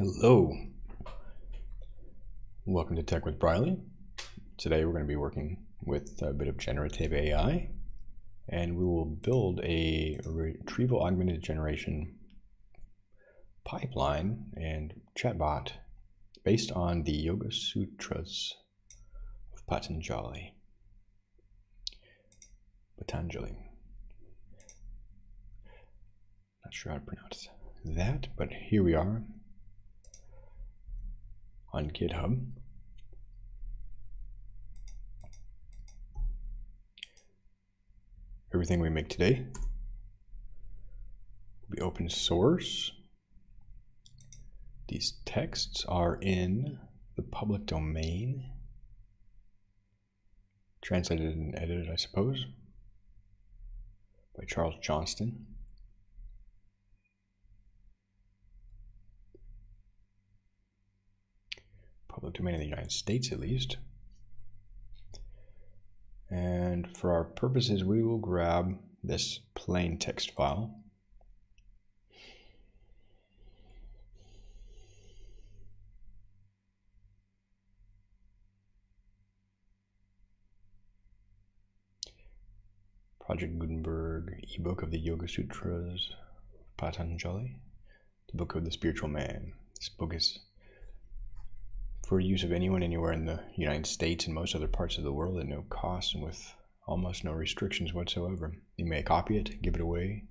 Hello, welcome to Tech with Briley. Today we're going to be working with a bit of generative AI, and we will build a retrieval augmented generation pipeline and chatbot based on the Yoga Sutras of Patanjali. Not sure how to pronounce that, but here we are on GitHub. Everything we make today will be open source. These texts are in the public domain, translated and edited, I suppose, by Charles Johnston. Public domain in the United States, at least. And for our purposes, we will grab this plain text file. Project Gutenberg, ebook of the Yoga Sutras of Patanjali, the book of the spiritual man. This book is for use of anyone, anywhere in the United States and most other parts of the world at no cost and with almost no restrictions whatsoever. You may copy it, give it away,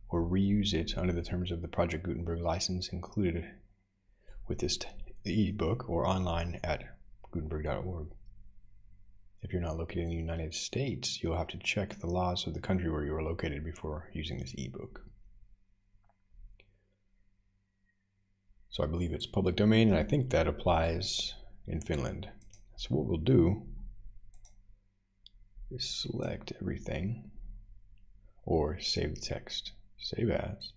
or reuse it under the terms of the Project Gutenberg license included with this ebook or online at gutenberg.org. If you're not located in the United States, you'll have to check the laws of the country where you are located before using this ebook. So I believe it's public domain, and I think that applies in Finland. So what we'll do is select everything or save the text, save as,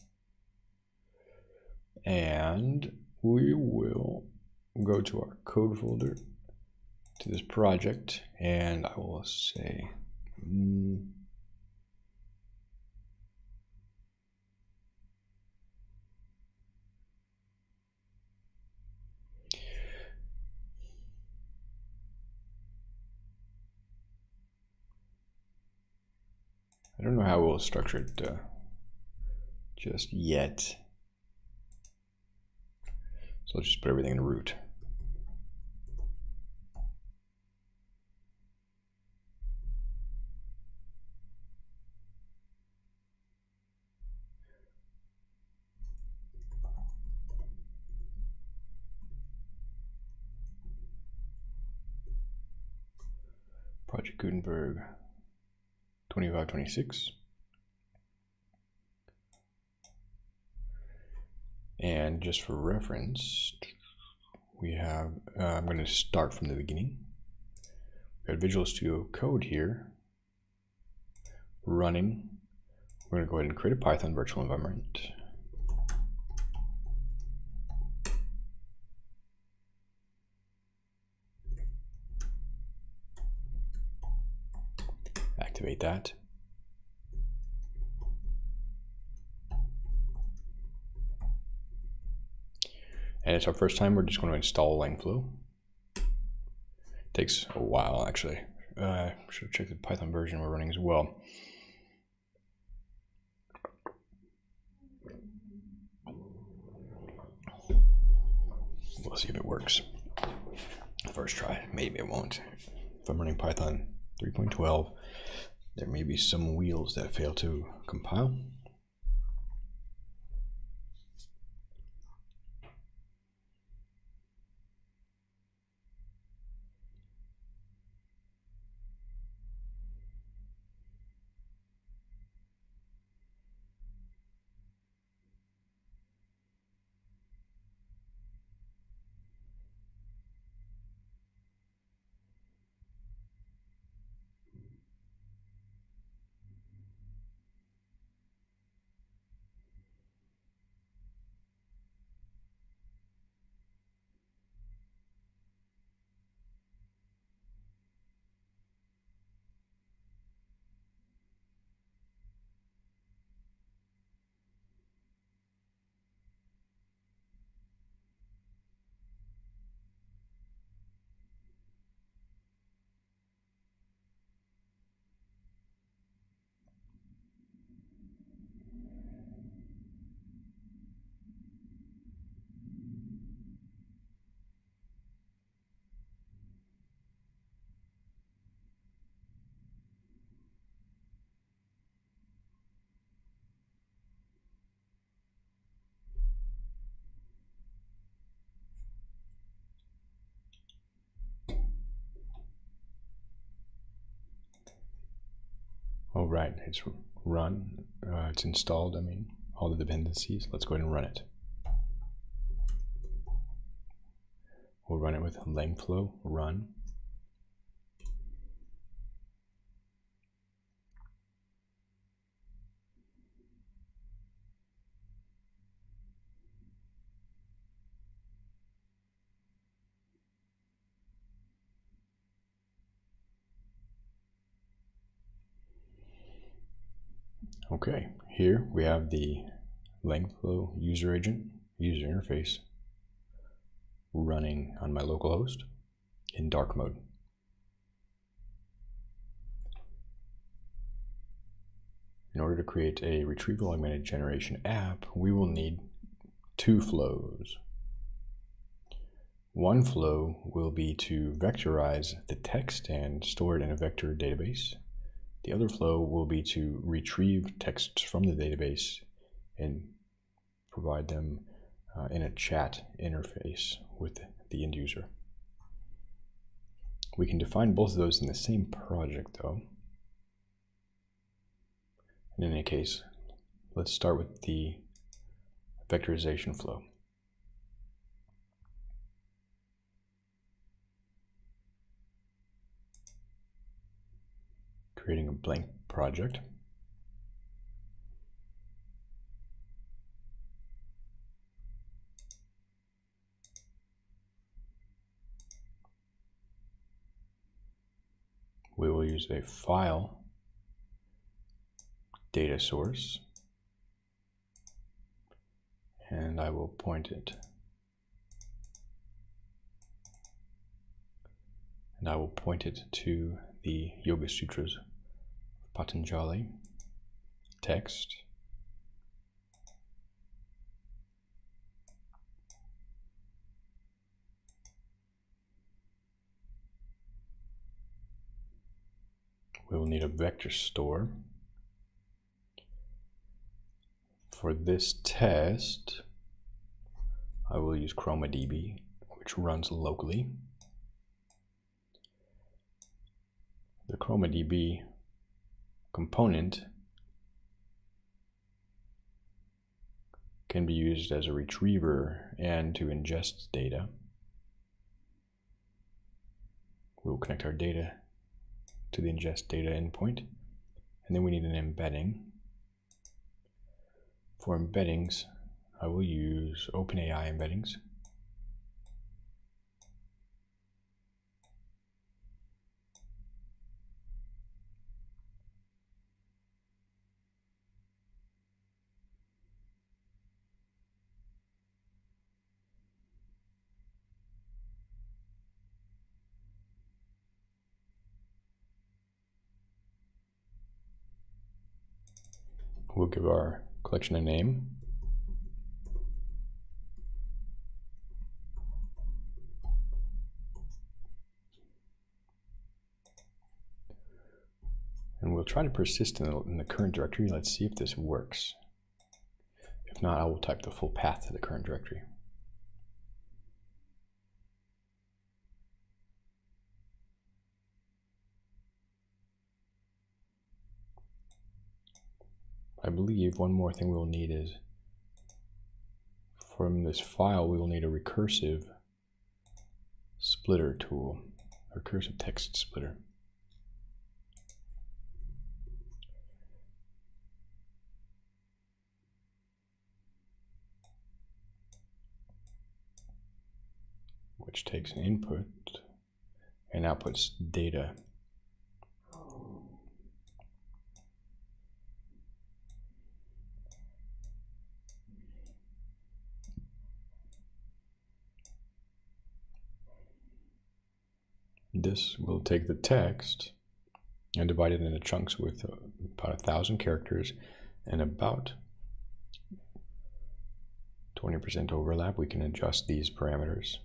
and we will go to our code folder, to this project, and I will say I don't know how we'll structure it just yet. So let's just put everything in root. Project Gutenberg 2526. And just for reference, we have, I'm going to start from the beginning. We've got Visual Studio Code here running. We're going to go ahead and create a Python virtual environment. Activate that. And it's our first time, we're just going to install Langflow. Takes a while, actually. Should have checked the Python version we're running as well. We'll see if it works. First try, maybe it won't. If I'm running Python 3.12, there may be some wheels that fail to compile. right, it's run. It's installed, I mean, all the dependencies. Let's go ahead and run it. We'll run it with lengthflow run. Okay, here we have the lengthflow user agent, user interface, running on my local host in dark mode. In order to create a retrieval augmented generation app, we will need two flows. One flow will be to vectorize the text and store it in a vector database. The other flow will be to retrieve texts from the database and provide them in a chat interface with the end user. We can define both of those in the same project though. In any case, let's start with the vectorization flow. Creating a blank project. We will use a file data source, and I will point it. And I will point it to the Yoga Sutras of Patanjali text. We will need a vector store. For this test, I will use ChromaDB, which runs locally. The ChromaDB component can be used as a retriever and to ingest data. We will connect our data to the ingest data endpoint, and then we need an embedding. For embeddings, I will use OpenAI embeddings. We'll give our collection a name. And we'll try to persist in the current directory. Let's see if this works. If not, I will type the full path to the current directory. I believe one more thing we will need is, from this file, we will need a recursive splitter tool, a recursive text splitter. Which takes an input and outputs data. This will take the text and divide it into chunks with about 1,000 characters and about 20% overlap. We can adjust these parameters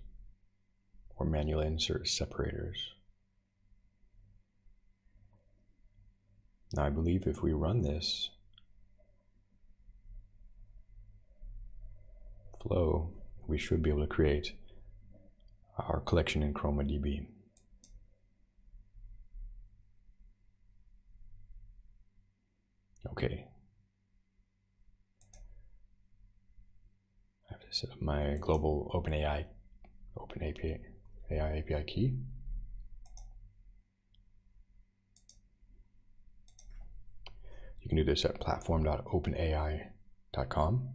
or manually insert separators. Now I believe if we run this flow, we should be able to create our collection in ChromaDB. Okay. I have to set up my global OpenAI API key. You can do this at platform.openai.com.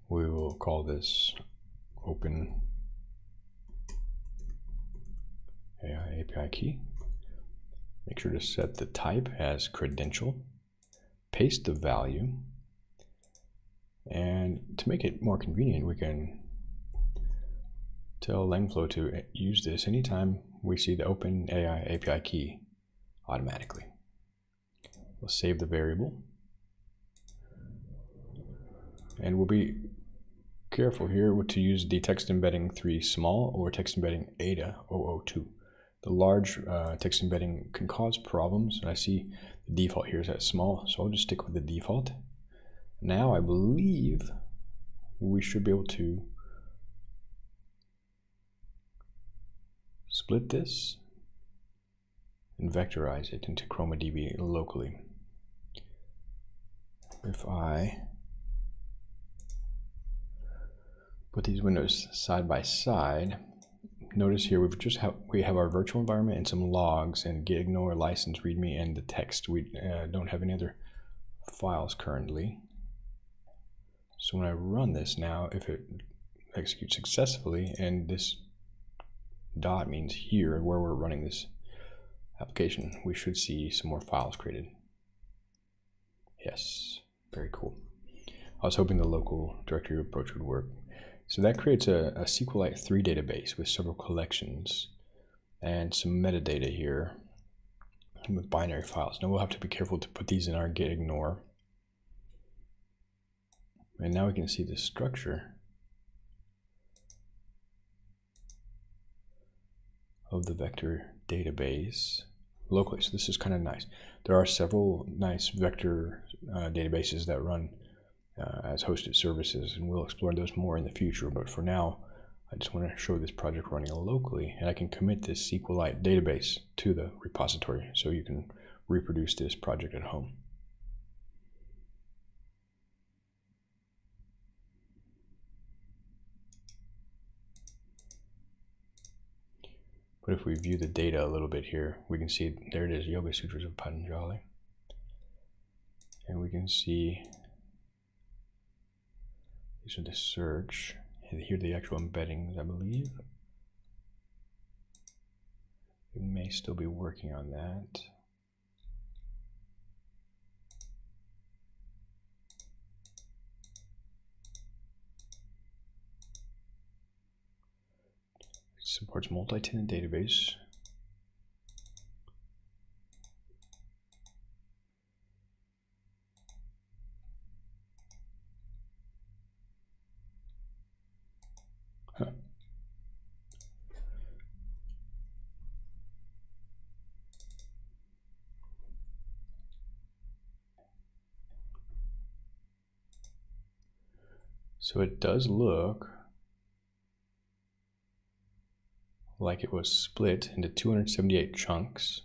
We will call this Open AI API key. Make sure to set the type as credential. Paste the value. And to make it more convenient, we can tell Langflow to use this anytime we see the Open AI API key automatically. We'll save the variable. And we'll be careful here to use the text embedding 3 small or text embedding ADA 002. The large text embedding can cause problems, and I see the default here is at small, so I'll just stick with the default. Now I believe we should be able to split this and vectorize it into ChromaDB locally. If I put these windows side by side, notice here we have our virtual environment and some logs and git ignore, license, readme, and the text. We don't have any other files currently. So when I run this now, if it executes successfully, and this dot means here where we're running this application, we should see some more files created. Yes, very cool. I was hoping the local directory approach would work. So that creates a SQLite 3 database with several collections and some metadata here with binary files. Now we'll have to be careful to put these in our git ignore. And now we can see the structure of the vector database locally. So this is kind of nice. There are several nice vector databases that run as hosted services, and we'll explore those more in the future. But for now, I just want to show this project running locally, and I can commit this SQLite database to the repository so you can reproduce this project at home. But if we view the data a little bit here, we can see there it is, Yoga Sutras of Patanjali. And we can see these are the search, and here are the actual embeddings, I believe. We may still be working on that. It supports multi-tenant database. Huh. So it does look like it was split into 278 chunks.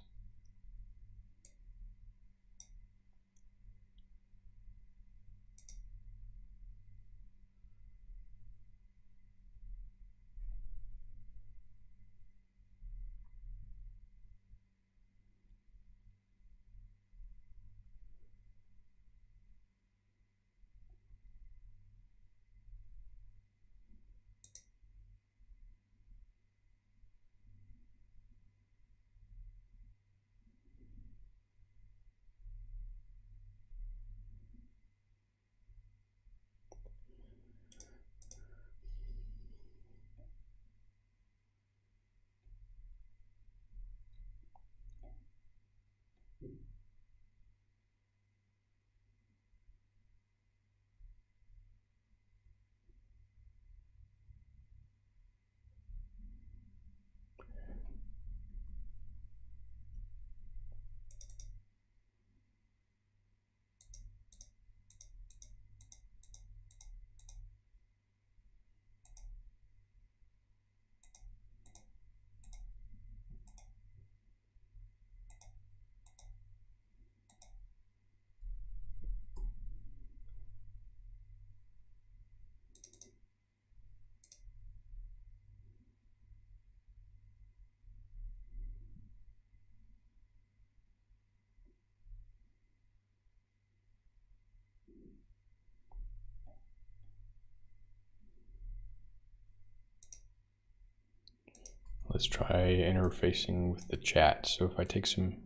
let's try interfacing with the chat. So if I take some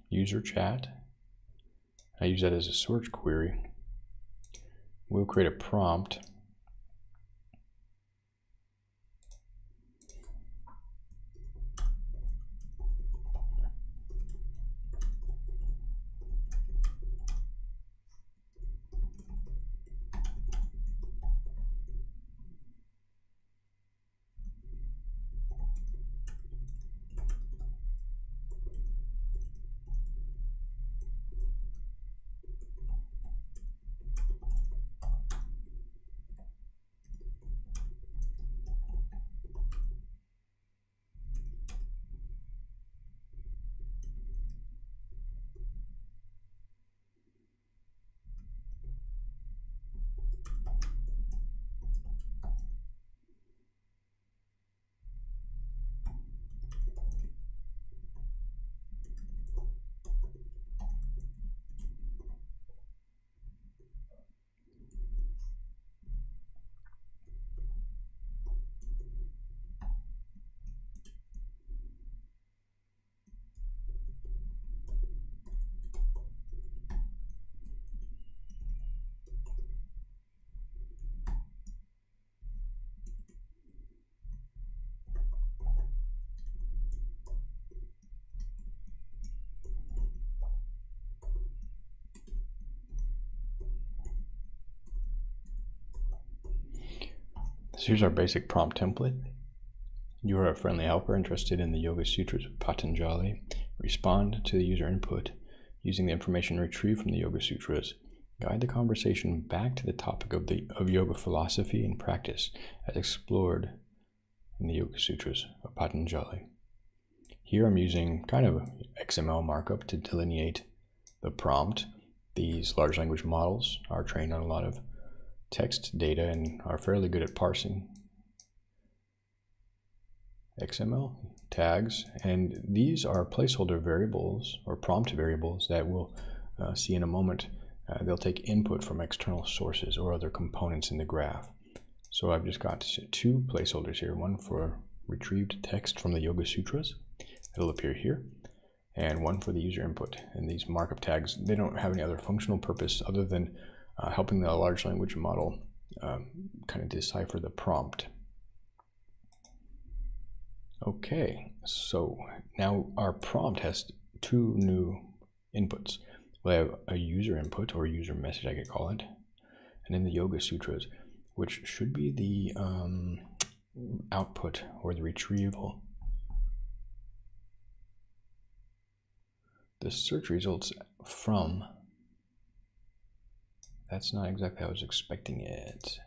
user chat, I use that as a search query, we'll create a prompt. So here's our basic prompt template. You are a friendly helper interested in the Yoga Sutras of Patanjali. Respond to the user input using the information retrieved from the Yoga Sutras. Guide the conversation back to the topic of yoga philosophy and practice as explored in the Yoga Sutras of Patanjali. Here I'm using kind of XML markup to delineate the prompt. These large language models are trained on a lot of text data and are fairly good at parsing XML tags, and these are placeholder variables or prompt variables that we'll see in a moment. They'll take input from external sources or other components in the graph. So I've just got two placeholders here, one for retrieved text from the Yoga Sutras, it'll appear here, and one for the user input. And these markup tags, they don't have any other functional purpose other than helping the large language model kind of decipher the prompt. Okay, so now our prompt has two new inputs. We have a user input or user message, I could call it, and then the Yoga Sutras, which should be the output or the retrieval. The search results from, that's not exactly how I was expecting it.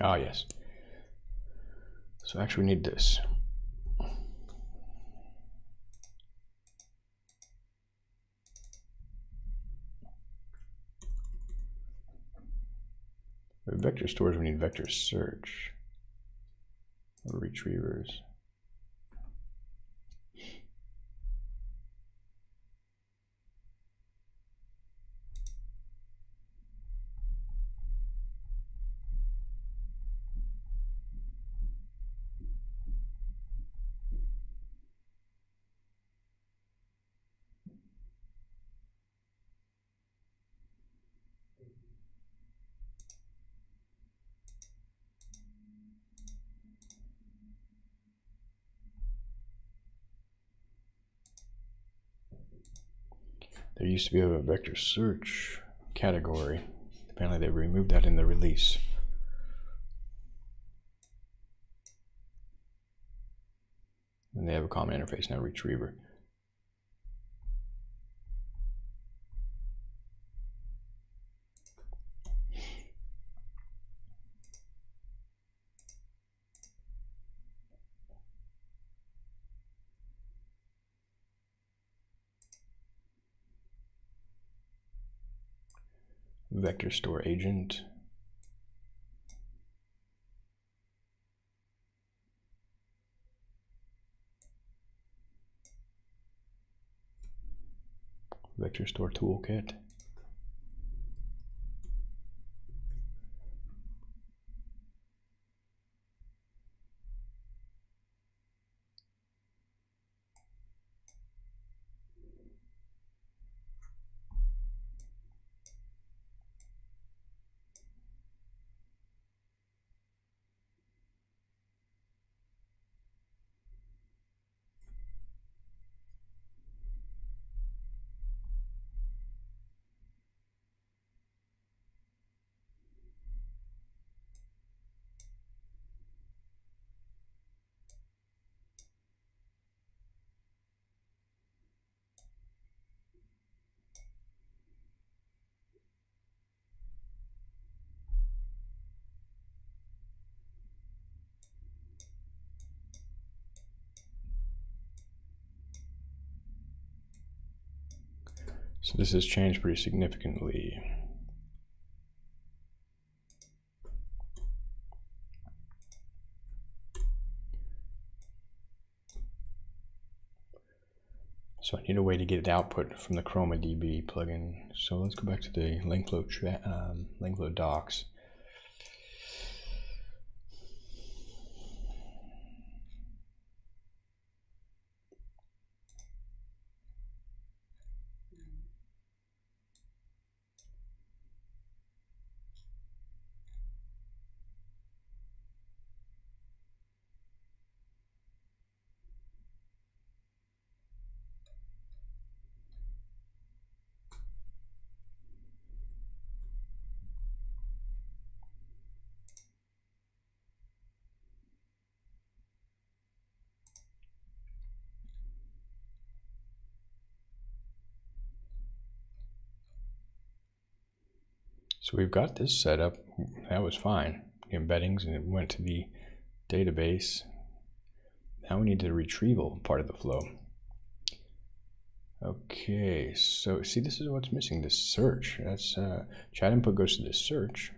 Ah, yes. So actually we need this. With vector stores, we need vector search or retrievers. There used to be a vector search category. Apparently they removed that in the release. And they have a common interface now, Retriever. Vector store agent. Vector store toolkit. So this has changed pretty significantly. So I need a way to get output from the ChromaDB plugin. So let's go back to the LangFlow docs. So we've got this set up. That was fine. The embeddings, and it went to the database. Now we need the retrieval part of the flow. Okay, so see, this is what's missing, this search. That's chat input goes to this search.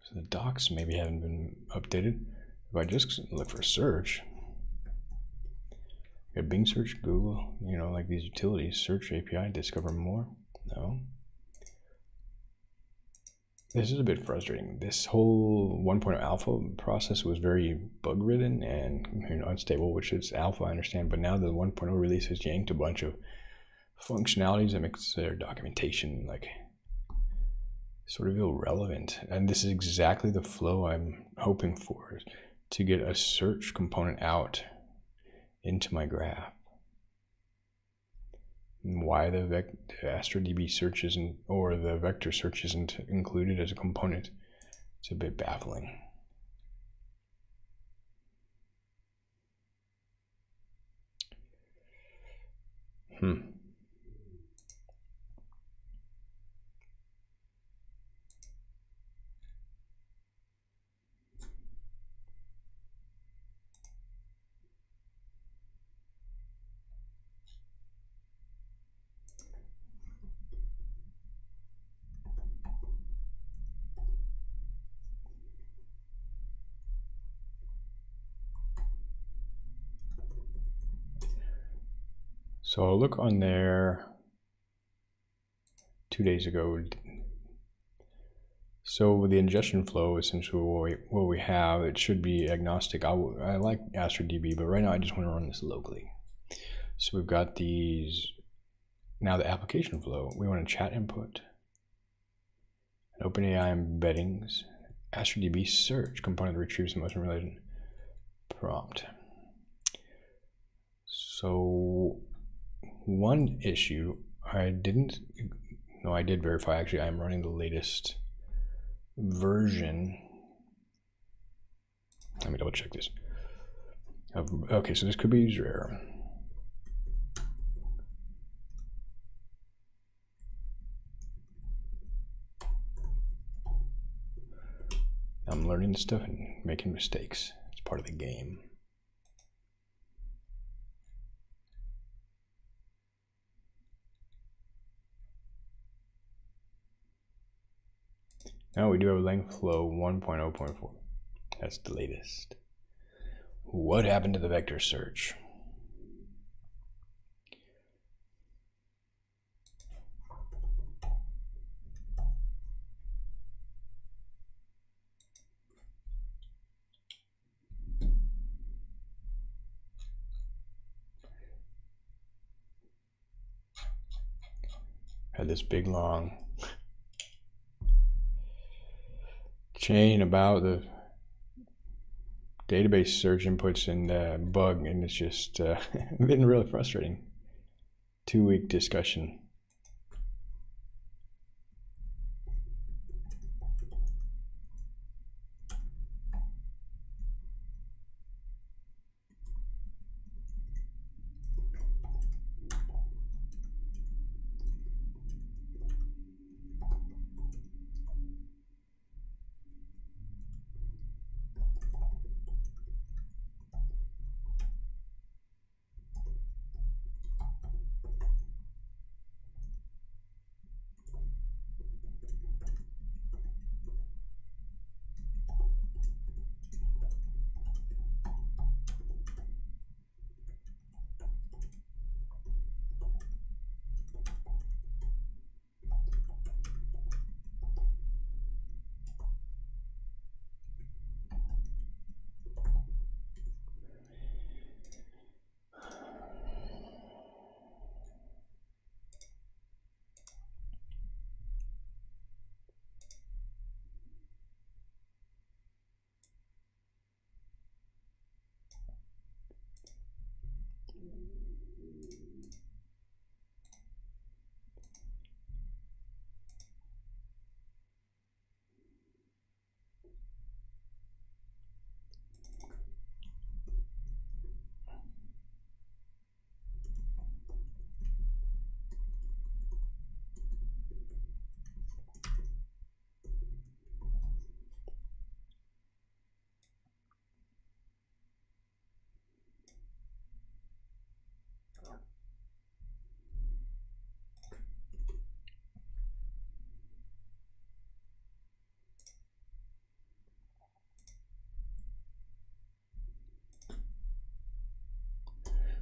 So the docs maybe haven't been updated. If I just look for search, got Bing search, Google, you know, like these utilities, search API, discover more. No. This is a bit frustrating. This whole 1.0 alpha process was very bug ridden and unstable, which is alpha, I understand, but now the 1.0 release has yanked a bunch of functionalities that makes their documentation like sort of irrelevant. And this is exactly the flow I'm hoping for, to get a search component out into my graph. And why the AstroDB search isn't, or the vector search isn't included as a component, it's a bit baffling. So I'll look on there 2 days ago. So the ingestion flow, essentially what we have, it should be agnostic. I like AstroDB, but right now I just want to run this locally. So we've got these, now the application flow. We want a chat input, an OpenAI embeddings, AstroDB search component that retrieves the most related prompt. So one issue, I did verify. Actually, I'm running the latest version. Let me double check this. Okay, so this could be user error. I'm learning this stuff and making mistakes. It's part of the game. Now we do have length flow 1.0.4. That's the latest. What happened to the vector search? Had this big long chain about the database search inputs and bug, and it's just been really frustrating. 2-week discussion.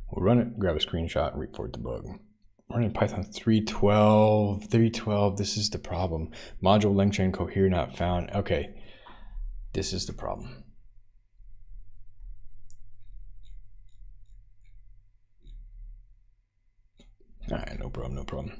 We'll run it, grab a screenshot, and report the bug. Running Python 3.12. This is the problem. Module length chain cohere not found. Okay, this is the problem. All right, no problem, no problem.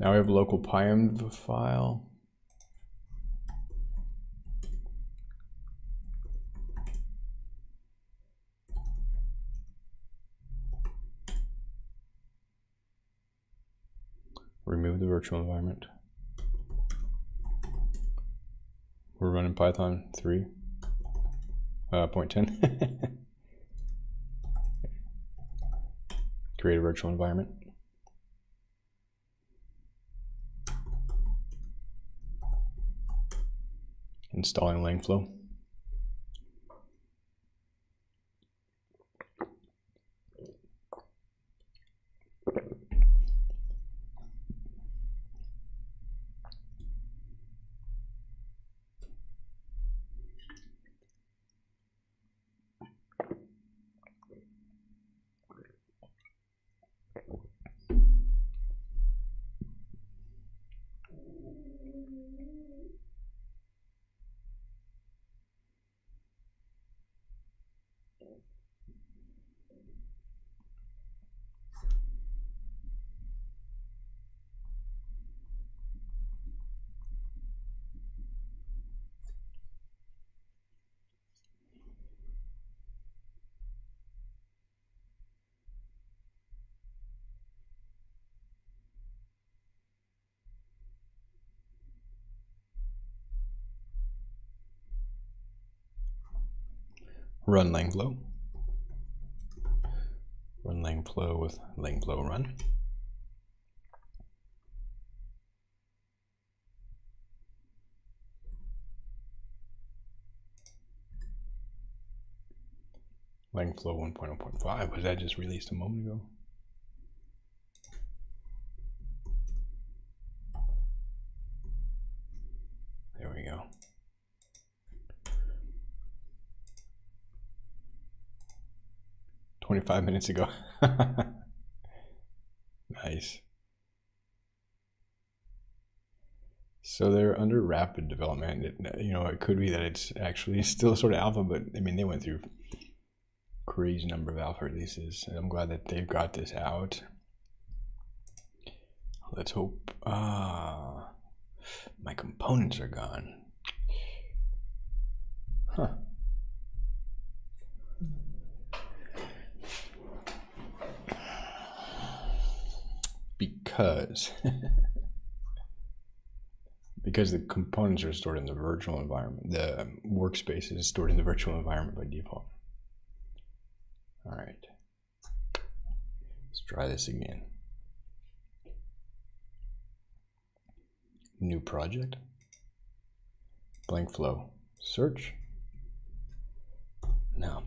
Now we have local pym file. Remove the virtual environment. We're running Python 3.10. Create a virtual environment. Installing Langflow. run lang flow. Run lang flow with lang flow run. Lang flow 1.0.5, was that just released a moment ago? There we go. "25 minutes ago." Nice. So they're under rapid development. It could be that it's actually still sort of alpha, but I mean, they went through crazy number of alpha releases, and I'm glad that they've got this out. Let's hope. My components are gone. Huh. Because the components are stored in the virtual environment. The workspace is stored in the virtual environment by default. All right. Let's try this again. New project. Blank flow. Search. Now.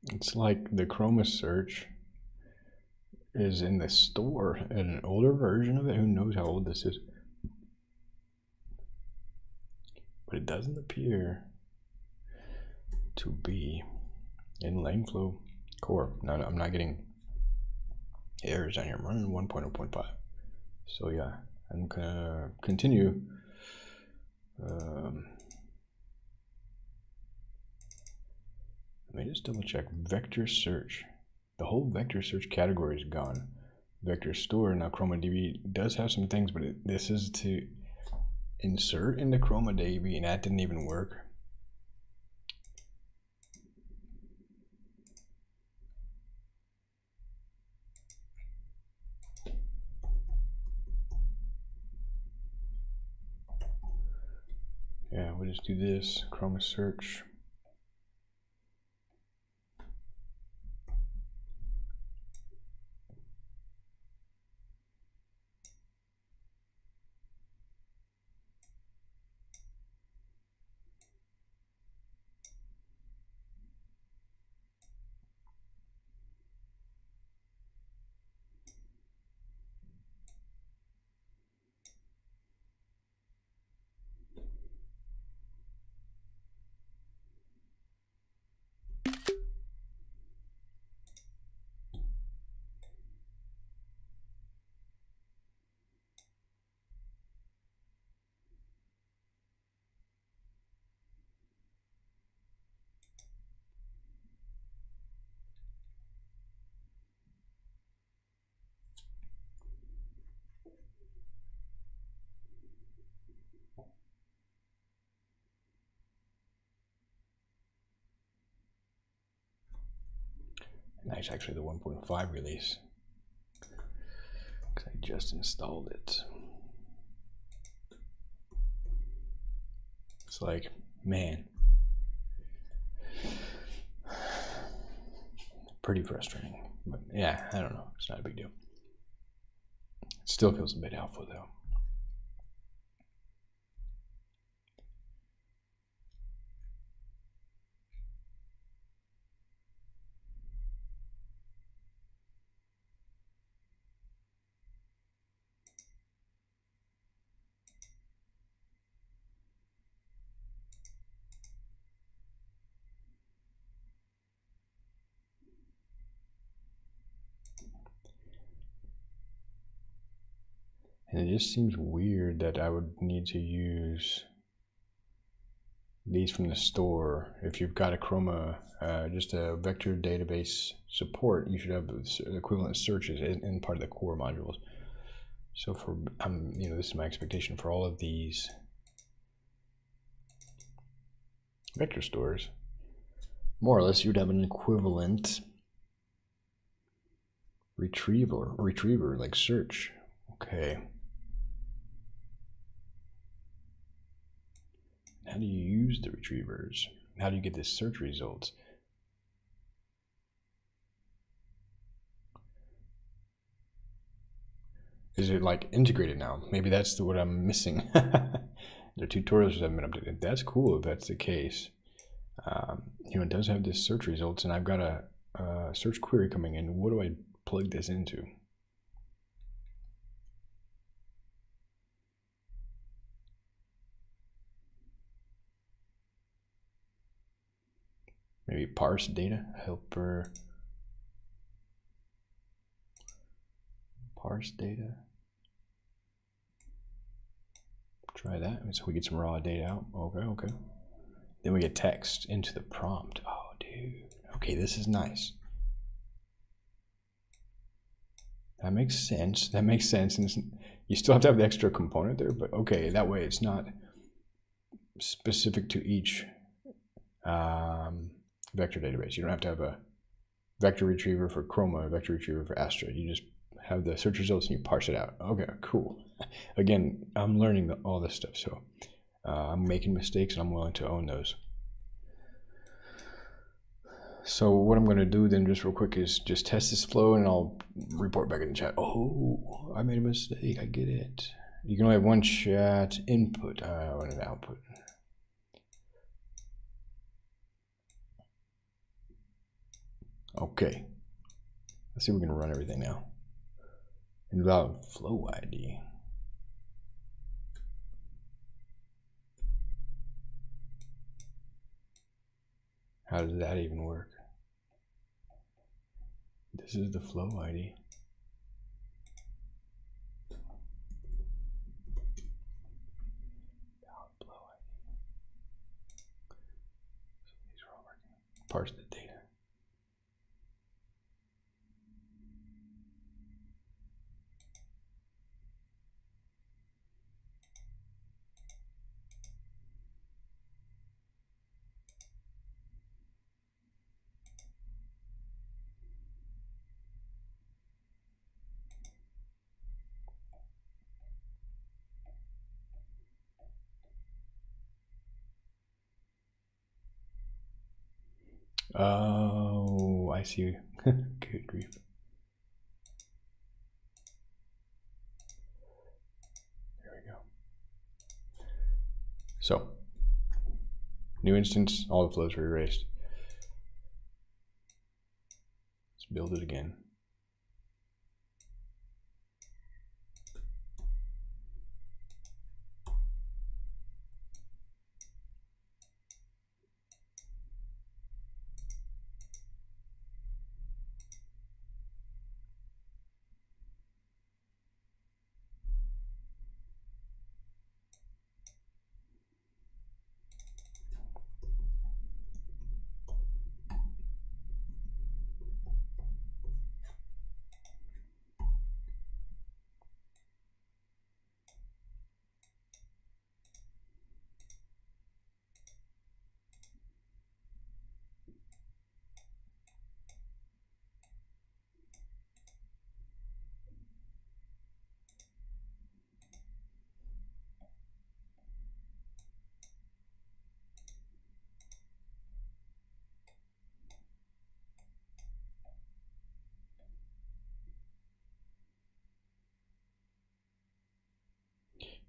It's like the Chroma search is in the store, an older version of it. Who knows how old this is? But it doesn't appear to be in Langflow core. No, I'm not getting errors on here. I'm running 1.0.5. So yeah, I'm gonna continue. Let me just double check. Vector search. The whole vector search category is gone. Vector store, now ChromaDB does have some things, but this is to insert into ChromaDB, and that didn't even work. Yeah, we'll just do this, Chroma search. Nice, actually the 1.5 release, because I just installed it. It's like, man, pretty frustrating. But yeah, I don't know, it's not a big deal. It still feels a bit alpha though. And it just seems weird that I would need to use these from the store. If you've got a Chroma, just a vector database support, you should have equivalent searches in part of the core modules. So for this is my expectation for all of these vector stores. More or less, you'd have an equivalent retriever like search. Okay. How do you use the retrievers? How do you get the search results? Is it like integrated now? Maybe that's what I'm missing. The tutorials haven't been updated. That's cool if that's the case. It does have this search results, and I've got a search query coming in. What do I plug this into? Maybe parse data helper. Parse data. Try that. So we get some raw data out. Okay. Then we get text into the prompt. Oh, dude. Okay, this is nice. That makes sense. And you still have to have the extra component there, but okay, that way it's not specific to each vector database. You don't have to have a vector retriever for Chroma, a vector retriever for Astra. You just have the search results and you parse it out. Okay, cool. Again, I'm learning all this stuff, so I'm making mistakes and I'm willing to own those. So what I'm going to do then just real quick is just test this flow and I'll report back in the chat. Oh, I made a mistake. I get it. You can only have one chat input. I want an output. Okay. Let's see if we can run everything now. Invalid flow ID. How does that even work? This is the flow ID. Flow ID. So these are all working. Parse the data. Oh, I see. Good grief. There we go. So, new instance, all the flows are erased. Let's build it again.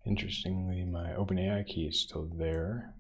Interestingly, my OpenAI key is still there.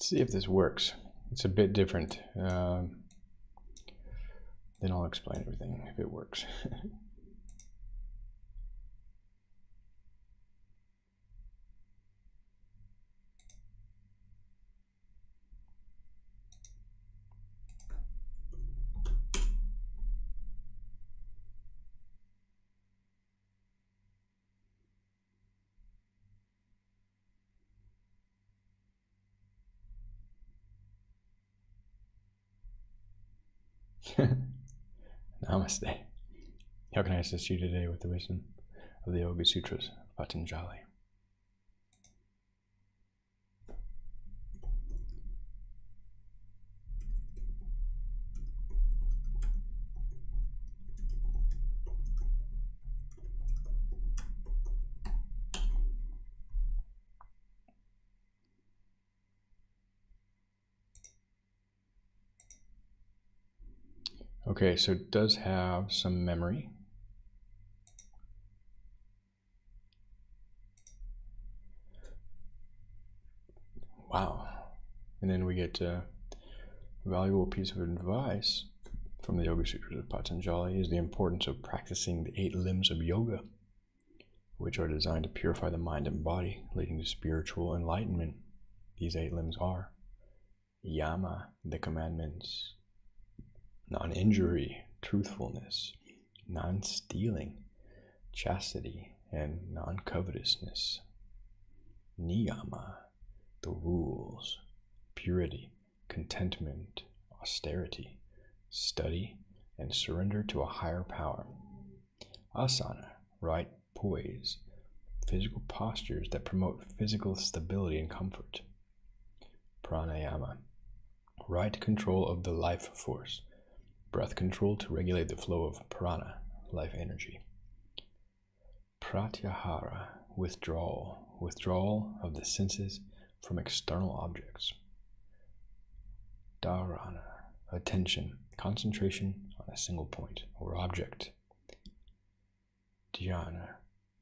Let's see if this works. It's a bit different. Then I'll explain everything if it works. Namaste. How can I assist you today with the wisdom of the Yoga Sutras of Patanjali? Okay, so it does have some memory. Wow. And then we get a valuable piece of advice from the Yoga Sutras of Patanjali is the importance of practicing the 8 limbs of yoga, which are designed to purify the mind and body, leading to spiritual enlightenment. These 8 limbs are yama, the commandments, non-injury, truthfulness, non-stealing, chastity, and non-covetousness. Niyama, the rules, purity, contentment, austerity, study, and surrender to a higher power. Asana, right poise, physical postures that promote physical stability and comfort. Pranayama, right control of the life force, breath control to regulate the flow of prana, life energy. Pratyahara, withdrawal of the senses from external objects. Dharana, attention, concentration on a single point or object. Dhyana,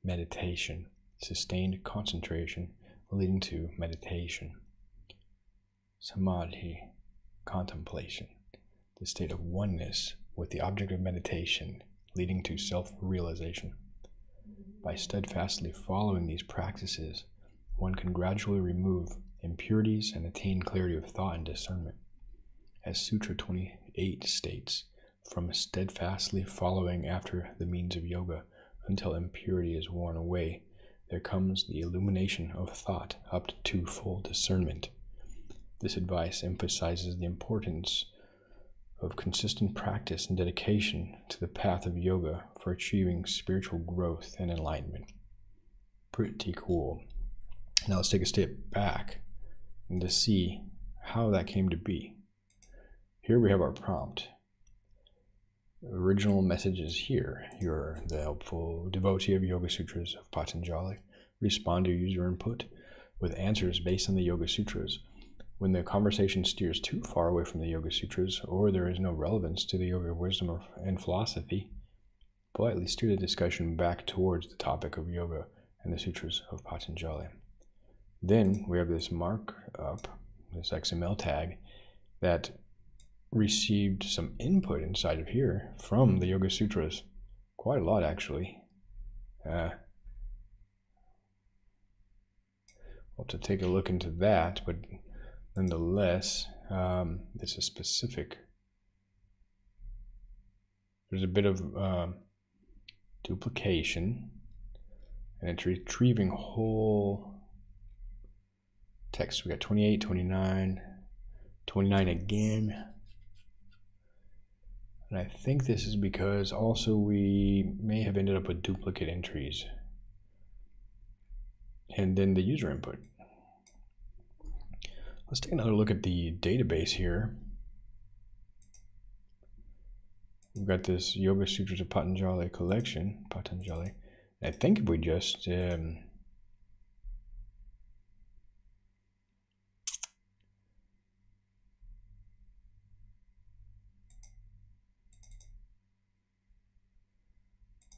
meditation, sustained concentration leading to meditation. Samadhi, contemplation, the state of oneness with the object of meditation leading to self-realization. By steadfastly following these practices, one can gradually remove impurities and attain clarity of thought and discernment. As Sutra 28 states, from steadfastly following after the means of yoga until impurity is worn away, there comes the illumination of thought up to full discernment. This advice emphasizes the importance of consistent practice and dedication to the path of yoga for achieving spiritual growth and enlightenment. Pretty cool. Now let's take a step back and to see how that came to be. Here we have our prompt. The original message is here. You're the helpful devotee of Yoga Sutras of Patanjali. Respond to user input with answers based on the Yoga Sutras. When the conversation steers too far away from the Yoga Sutras, or there is no relevance to the yoga wisdom and philosophy, politely steer the discussion back towards the topic of yoga and the Sutras of Patanjali. Then we have this markup, this XML tag, that received some input inside of here from the Yoga Sutras. Quite a lot, actually. We'll have to take a look into that, but nonetheless, it's a specific. There's a bit of duplication, and it's retrieving whole text. We got 28, 29, 29 again. And I think this is because also we may have ended up with duplicate entries. And then the user input. Let's take another look at the database here. We've got this Yoga Sutras of Patanjali collection, Patanjali. I think if we just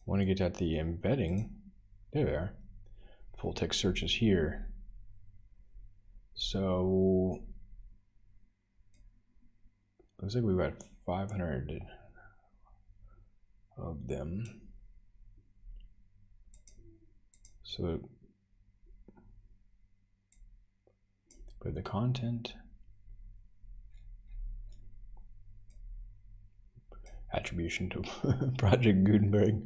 want to get at the embedding, there we are. Full text search is here. So looks like we've got 500 of them. So for the content, attribution to Project Gutenberg,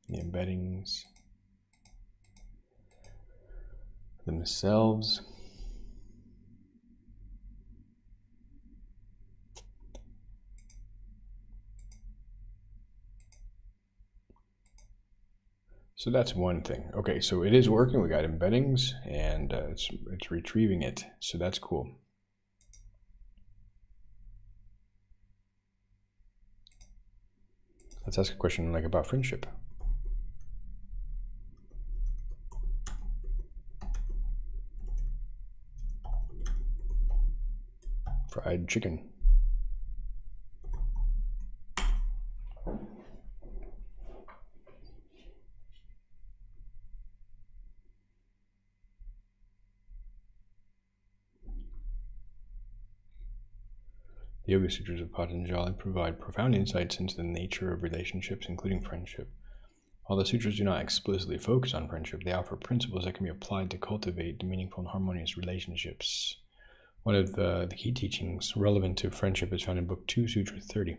the embeddings themselves. So that's one thing. Okay, so it is working. We got embeddings, and it's retrieving it. So that's cool. Let's ask a question like about friendship. Fried chicken. The Yoga Sutras of Patanjali provide profound insights into the nature of relationships, including friendship. While the sutras do not explicitly focus on friendship, they offer principles that can be applied to cultivate meaningful and harmonious relationships. One of the key teachings relevant to friendship is found in Book 2, Sutra 30,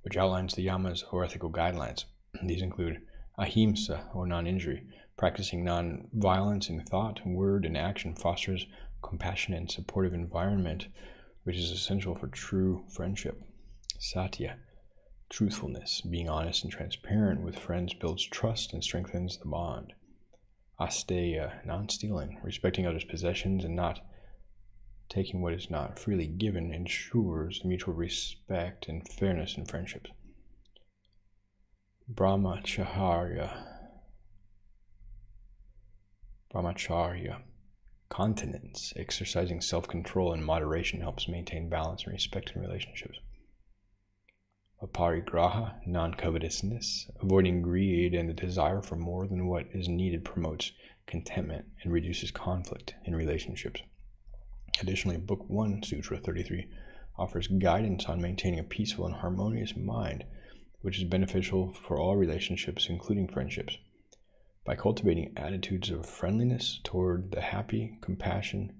which outlines the yamas, or ethical guidelines. These include ahimsa, or non-injury. Practicing non-violence in thought, word, and action fosters a compassionate and supportive environment, which is essential for true friendship. Satya, truthfulness. Being honest and transparent with friends builds trust and strengthens the bond. Asteya, non-stealing. Respecting others' possessions and not taking what is not freely given ensures mutual respect and fairness in friendships. Brahmacharya, continence. Exercising self-control and moderation helps maintain balance and respect in relationships. Aparigraha, non-covetousness. Avoiding greed and the desire for more than what is needed promotes contentment and reduces conflict in relationships. Additionally, Book 1, Sutra 33, offers guidance on maintaining a peaceful and harmonious mind, which is beneficial for all relationships, including friendships. By cultivating attitudes of friendliness toward the happy, compassion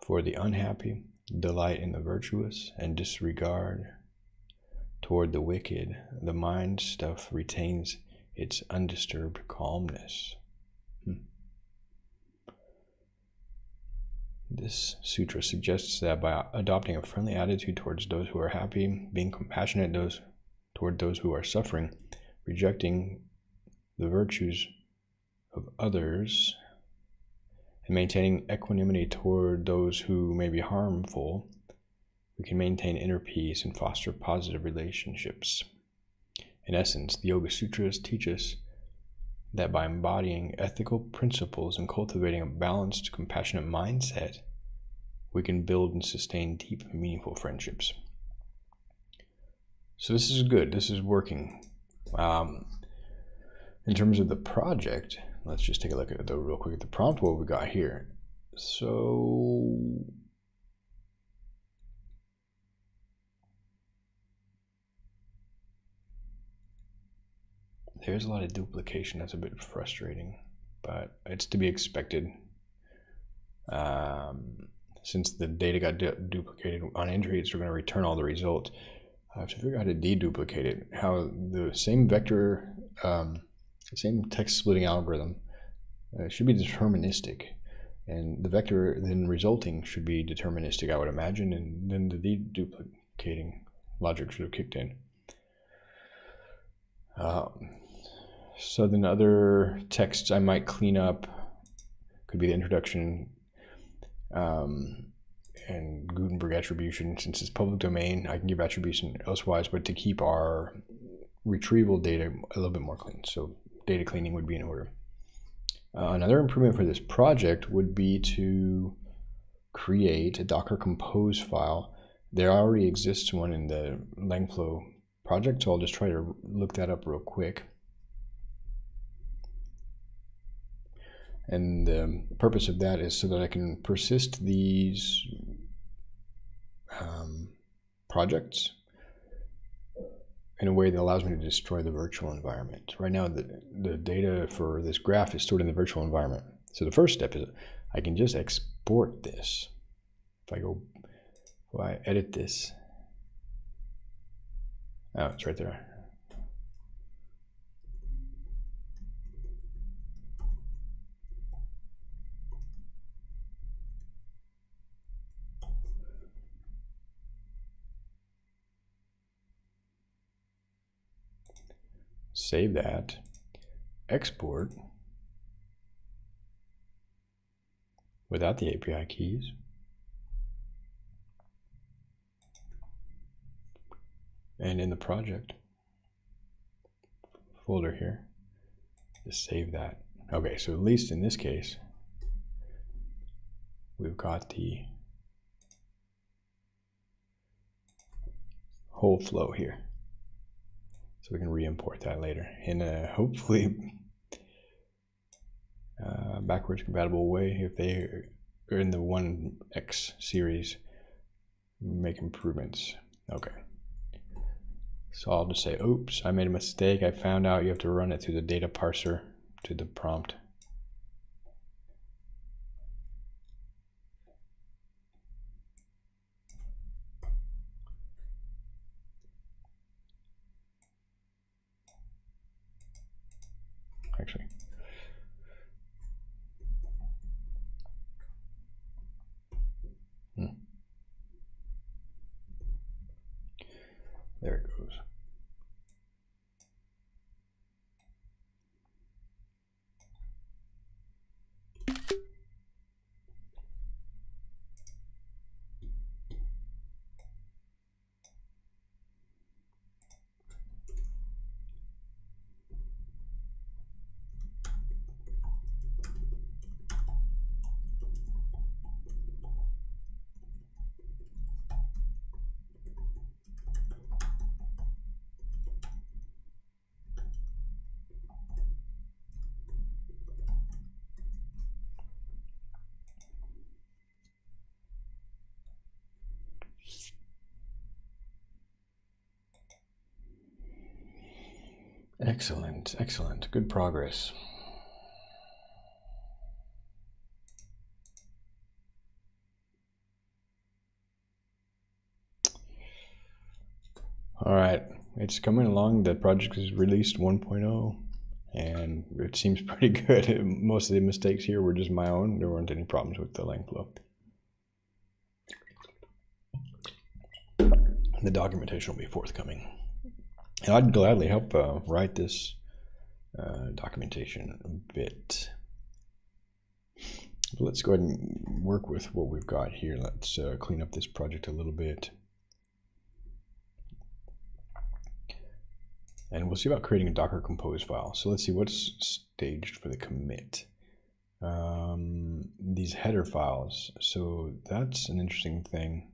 for the unhappy, delight in the virtuous, and disregard toward the wicked, the mind stuff retains its undisturbed calmness. This sutra suggests that by adopting a friendly attitude towards those who are happy, being compassionate toward those who are suffering, rejecting the virtues of others, and maintaining equanimity toward those who may be harmful, we can maintain inner peace and foster positive relationships. In essence, the Yoga Sutras teach us that by embodying ethical principles and cultivating a balanced, compassionate mindset, we can build and sustain deep and meaningful friendships. So this is good. This is working. In terms of the project, let's just take a look at real quick at the prompt, what we got here. So there's a lot of duplication. That's a bit frustrating, but it's to be expected. Since the data got duplicated on entries, we're going to return all the results. I have to figure out how to deduplicate it. How the same vector, same text splitting algorithm should be deterministic, and the vector then resulting should be deterministic, I would imagine, and then the deduplicating logic should have kicked in. So then other texts I might clean up could be the introduction and Gutenberg attribution. Since it's public domain, I can give attribution elsewise, but to keep our retrieval data a little bit more clean. So data cleaning would be in order. Another improvement for this project would be to create a Docker Compose file. There already exists one in the Langflow project, so I'll just try to look that up real quick. And the purpose of that is so that I can persist these projects in a way that allows me to destroy the virtual environment. Right now, the data for this graph is stored in the virtual environment. So the first step is I can just export this. If I edit this, oh, it's right there. Save that, export without the API keys. And in the project folder here, just save that. Okay, so at least in this case, we've got the whole flow here. So we can re-import that later in a hopefully backwards compatible way. If they are in the 1x series, make improvements. Okay. So I'll just say, oops, I made a mistake. I found out you have to run it through the data parser to the prompt. Actually, there it goes. Excellent, excellent. Good progress. All right, it's coming along. The project is released 1.0, and it seems pretty good. Most of the mistakes here were just my own. There weren't any problems with the length flow. The documentation will be forthcoming. And I'd gladly help write this documentation a bit. But let's go ahead and work with what we've got here. Let's clean up this project a little bit. And we'll see about creating a Docker Compose file. So let's see what's staged for the commit. These header files. So that's an interesting thing.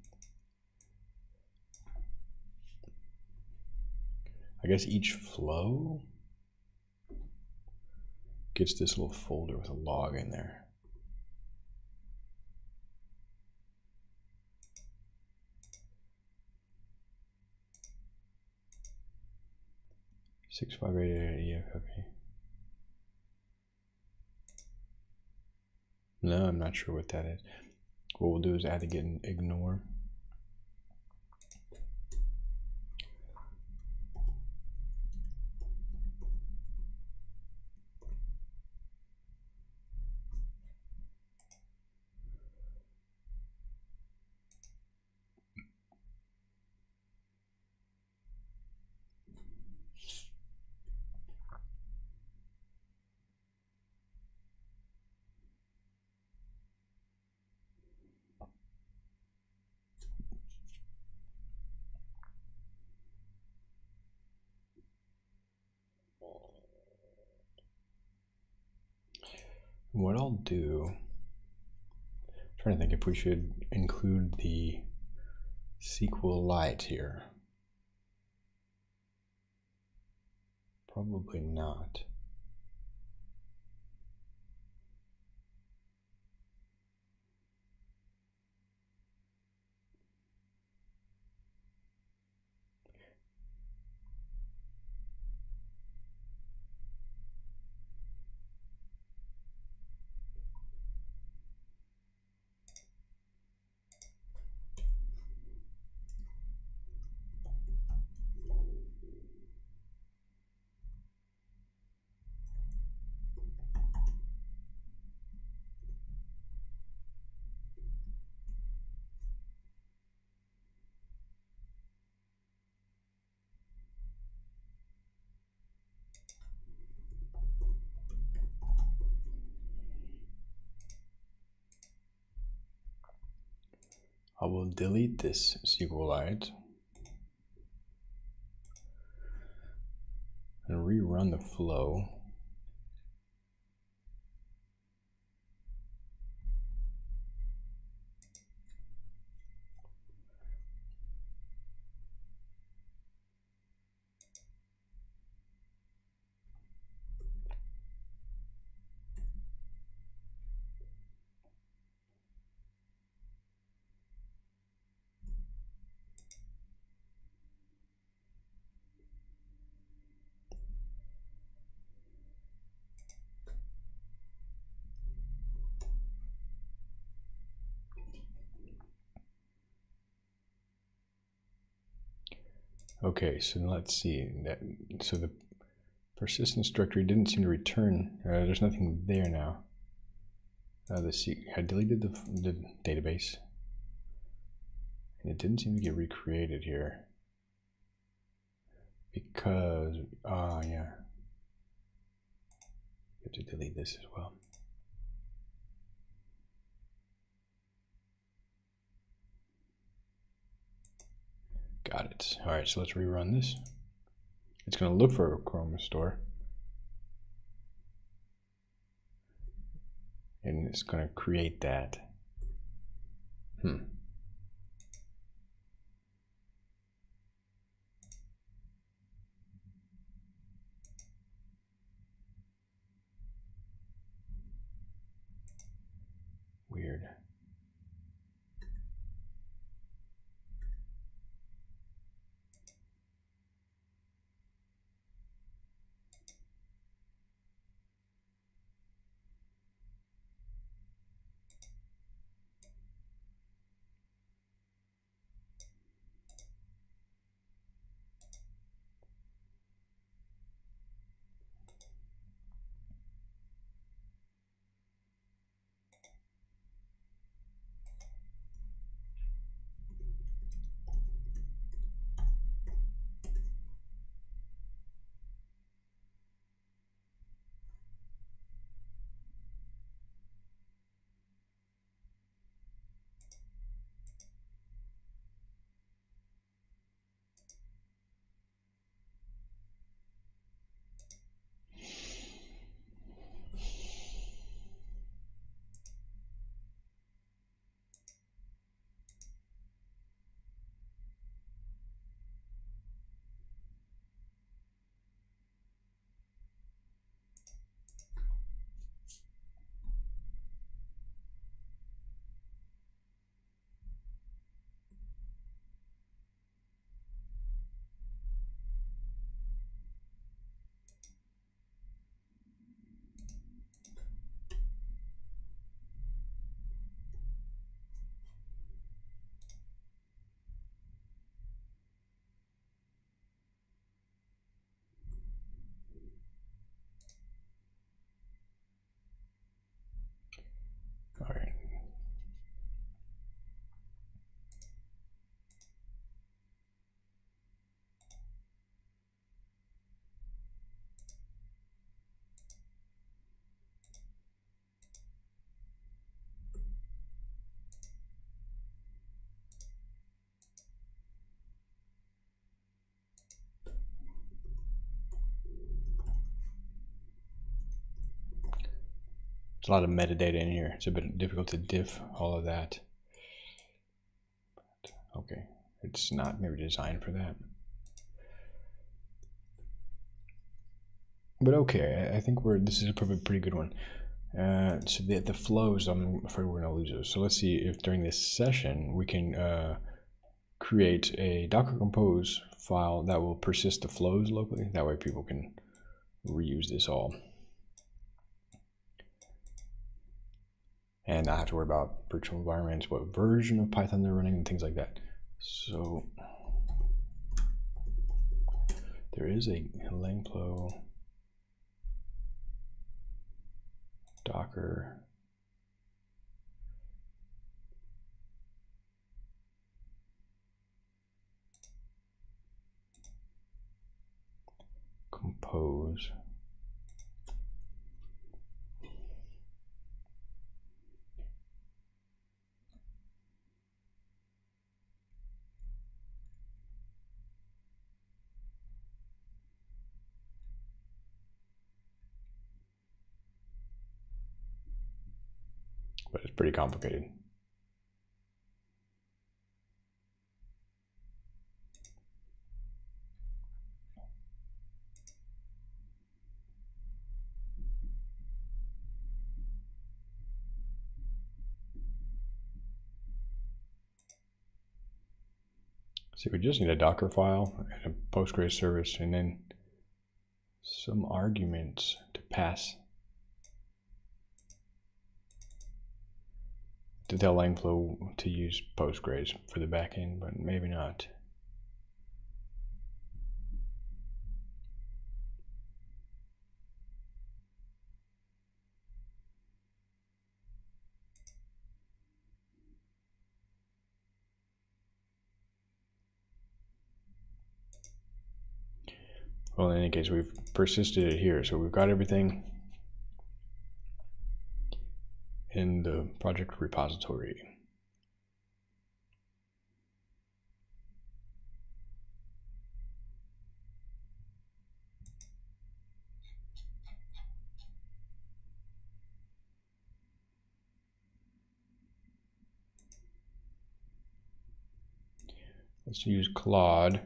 I guess each flow gets this little folder with a log in there. Six five eight eight okay. No, I'm not sure what that is. What we'll do is add again ignore. What I'll do, I'm trying to think if we should include the SQLite here. Probably not. I will delete this SQLite and rerun the flow. Okay, so let's see. So the persistence directory didn't seem to return. There's nothing there now. I deleted the database, and it didn't seem to get recreated here because yeah, you have to delete this as well. Got it. All right, so let's rerun this. It's going to look for a Chrome store, and it's going to create that. Weird. All right. There's a lot of metadata in here. It's a bit difficult to diff all of that. Okay, it's not maybe designed for that. But okay, I think this is a pretty good one. So the flows, I'm afraid we're gonna lose those. So let's see if during this session we can create a Docker Compose file that will persist the flows locally. That way people can reuse this all. And not have to worry about virtual environments, what version of Python they're running, and things like that. So there is a Langplo Docker Compose. but it's pretty complicated. So we just need a Docker file and a Postgres service, and then some arguments to pass to tell Langflow to use Postgres for the backend, but maybe not. Well, in any case, we've persisted it here, so we've got everything in the project repository. Let's use Claude.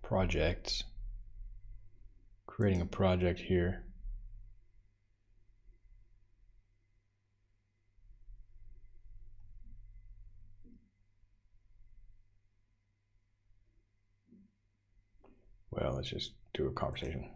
Projects. Creating a project here. Well, let's just do a conversation.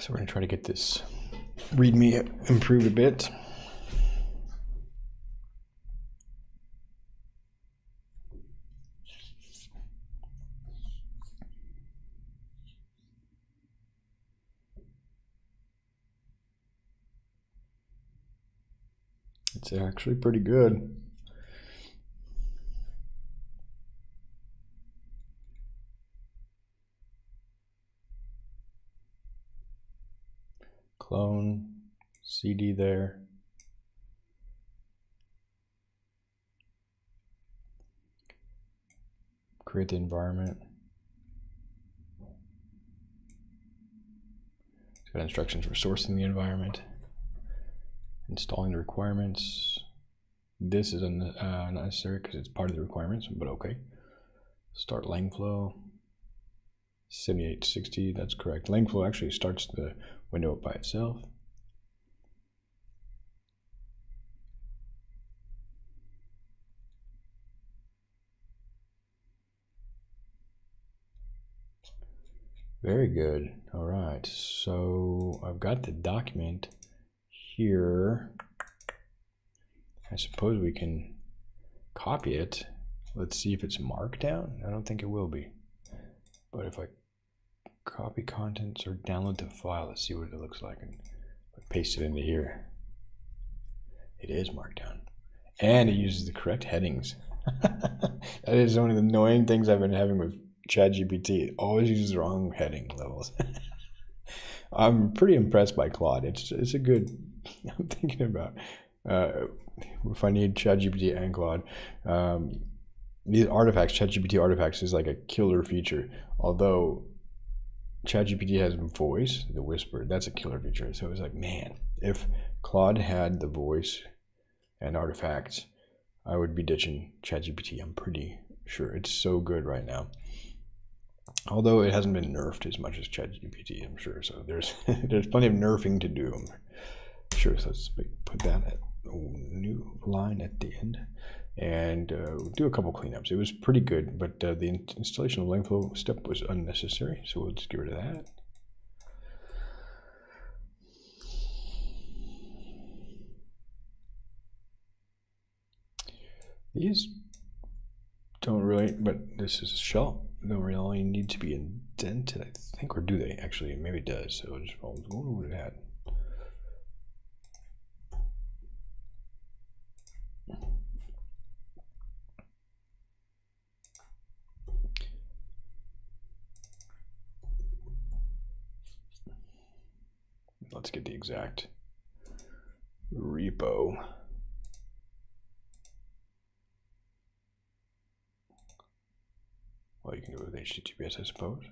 So we're going to try to get this README improved a bit. It's actually pretty good. Clone, CD there. Create the environment. It's got instructions for sourcing the environment, installing the requirements. This is not necessary because it's part of the requirements, but okay. Start Langflow. 7860, that's correct. Langflow actually starts the window up by itself. Very good. All right, so I've got the document here. I suppose we can copy it. Let's see if it's markdown. I don't think it will be. But if I copy contents or download the file, let's see what it looks like, and paste it into here. It is markdown. And it uses the correct headings. That is one of the annoying things I've been having with ChatGPT. It always uses the wrong heading levels. I'm pretty impressed by Claude. It's a good, I'm thinking about if I need ChatGPT and Claude. These artifacts, ChatGPT artifacts, is like a killer feature. Although ChatGPT has voice, the whisper, that's a killer feature. So it's like, man, if Claude had the voice and artifacts, I would be ditching ChatGPT. I'm pretty sure. It's so good right now. Although it hasn't been nerfed as much as ChatGPT, I'm sure. So there's plenty of nerfing to do. I'm sure. So let's put that at a new line at the end. And do a couple cleanups. It was pretty good, but the installation of Langflow step was unnecessary, so we'll just get rid of that. These don't really, but this is a shell. Don't really need to be indented, I think, or do they? Actually, maybe it does. So I'll just roll with that. Let's get the exact repo. Well, you can go with HTTPS, I suppose.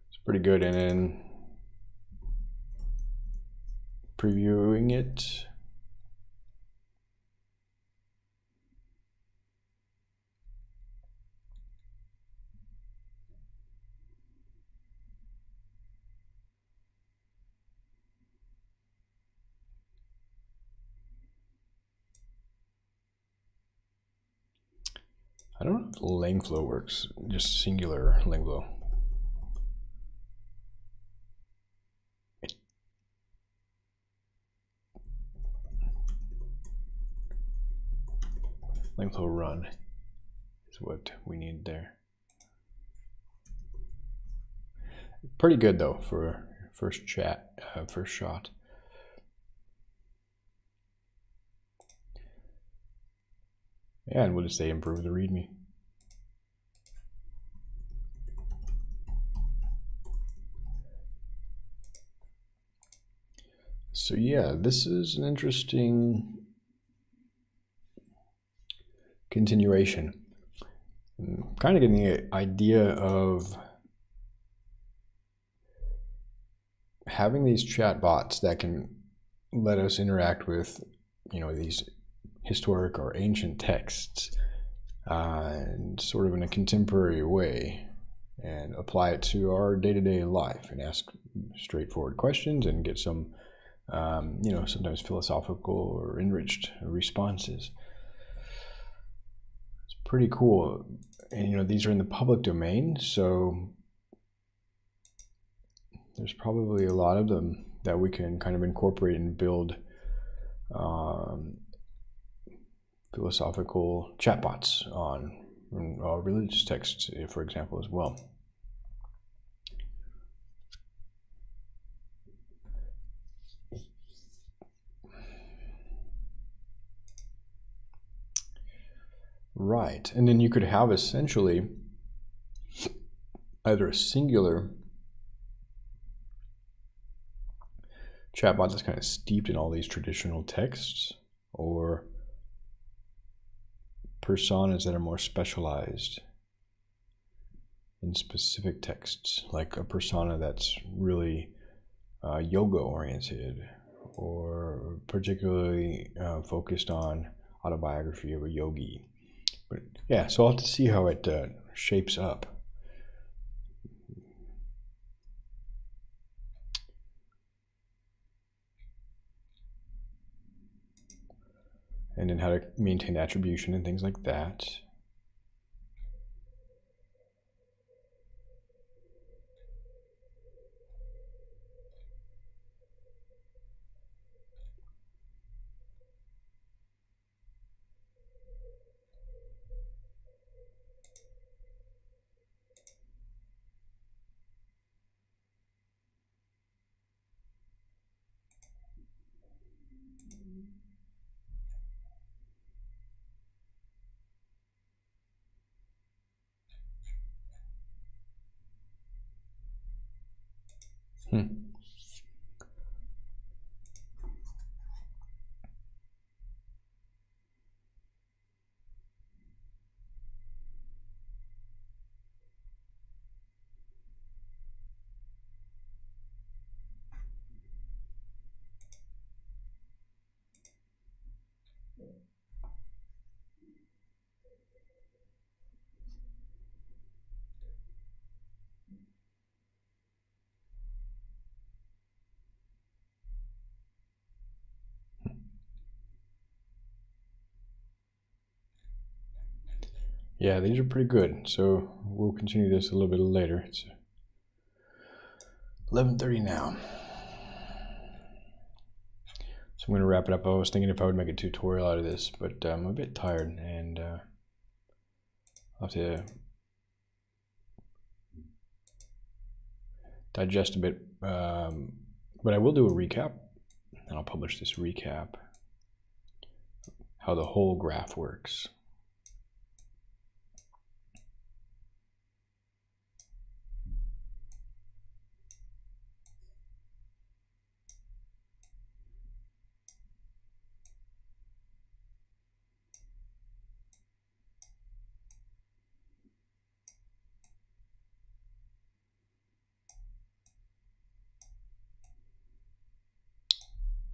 It's pretty good, and then previewing it. I don't know if Langflow works, just singular Langflow. Langflow run is what we need there. Pretty good though for first shot. Yeah, and we'll just say improve the README. So yeah, this is an interesting continuation. I'm kind of getting the idea of having these chat bots that can let us interact with, these historic or ancient texts and sort of in a contemporary way, and apply it to our day-to-day life and ask straightforward questions and get some sometimes philosophical or enriched responses. It's pretty cool. And, these are in the public domain, so there's probably a lot of them that we can kind of incorporate and build philosophical chatbots on religious texts, for example, as well. Right, and then you could have essentially either a singular chatbot that's kind of steeped in all these traditional texts, or personas that are more specialized in specific texts, like a persona that's really yoga oriented, or particularly focused on autobiography of a yogi. But yeah, so I'll have to see how it shapes up. And then how to maintain attribution and things like that. Yeah, these are pretty good. So we'll continue this a little bit later. It's 11:30 now. So I'm going to wrap it up. I was thinking if I would make a tutorial out of this, but I'm a bit tired, and I'll have to digest a bit. But I will do a recap, and I'll publish this recap, how the whole graph works.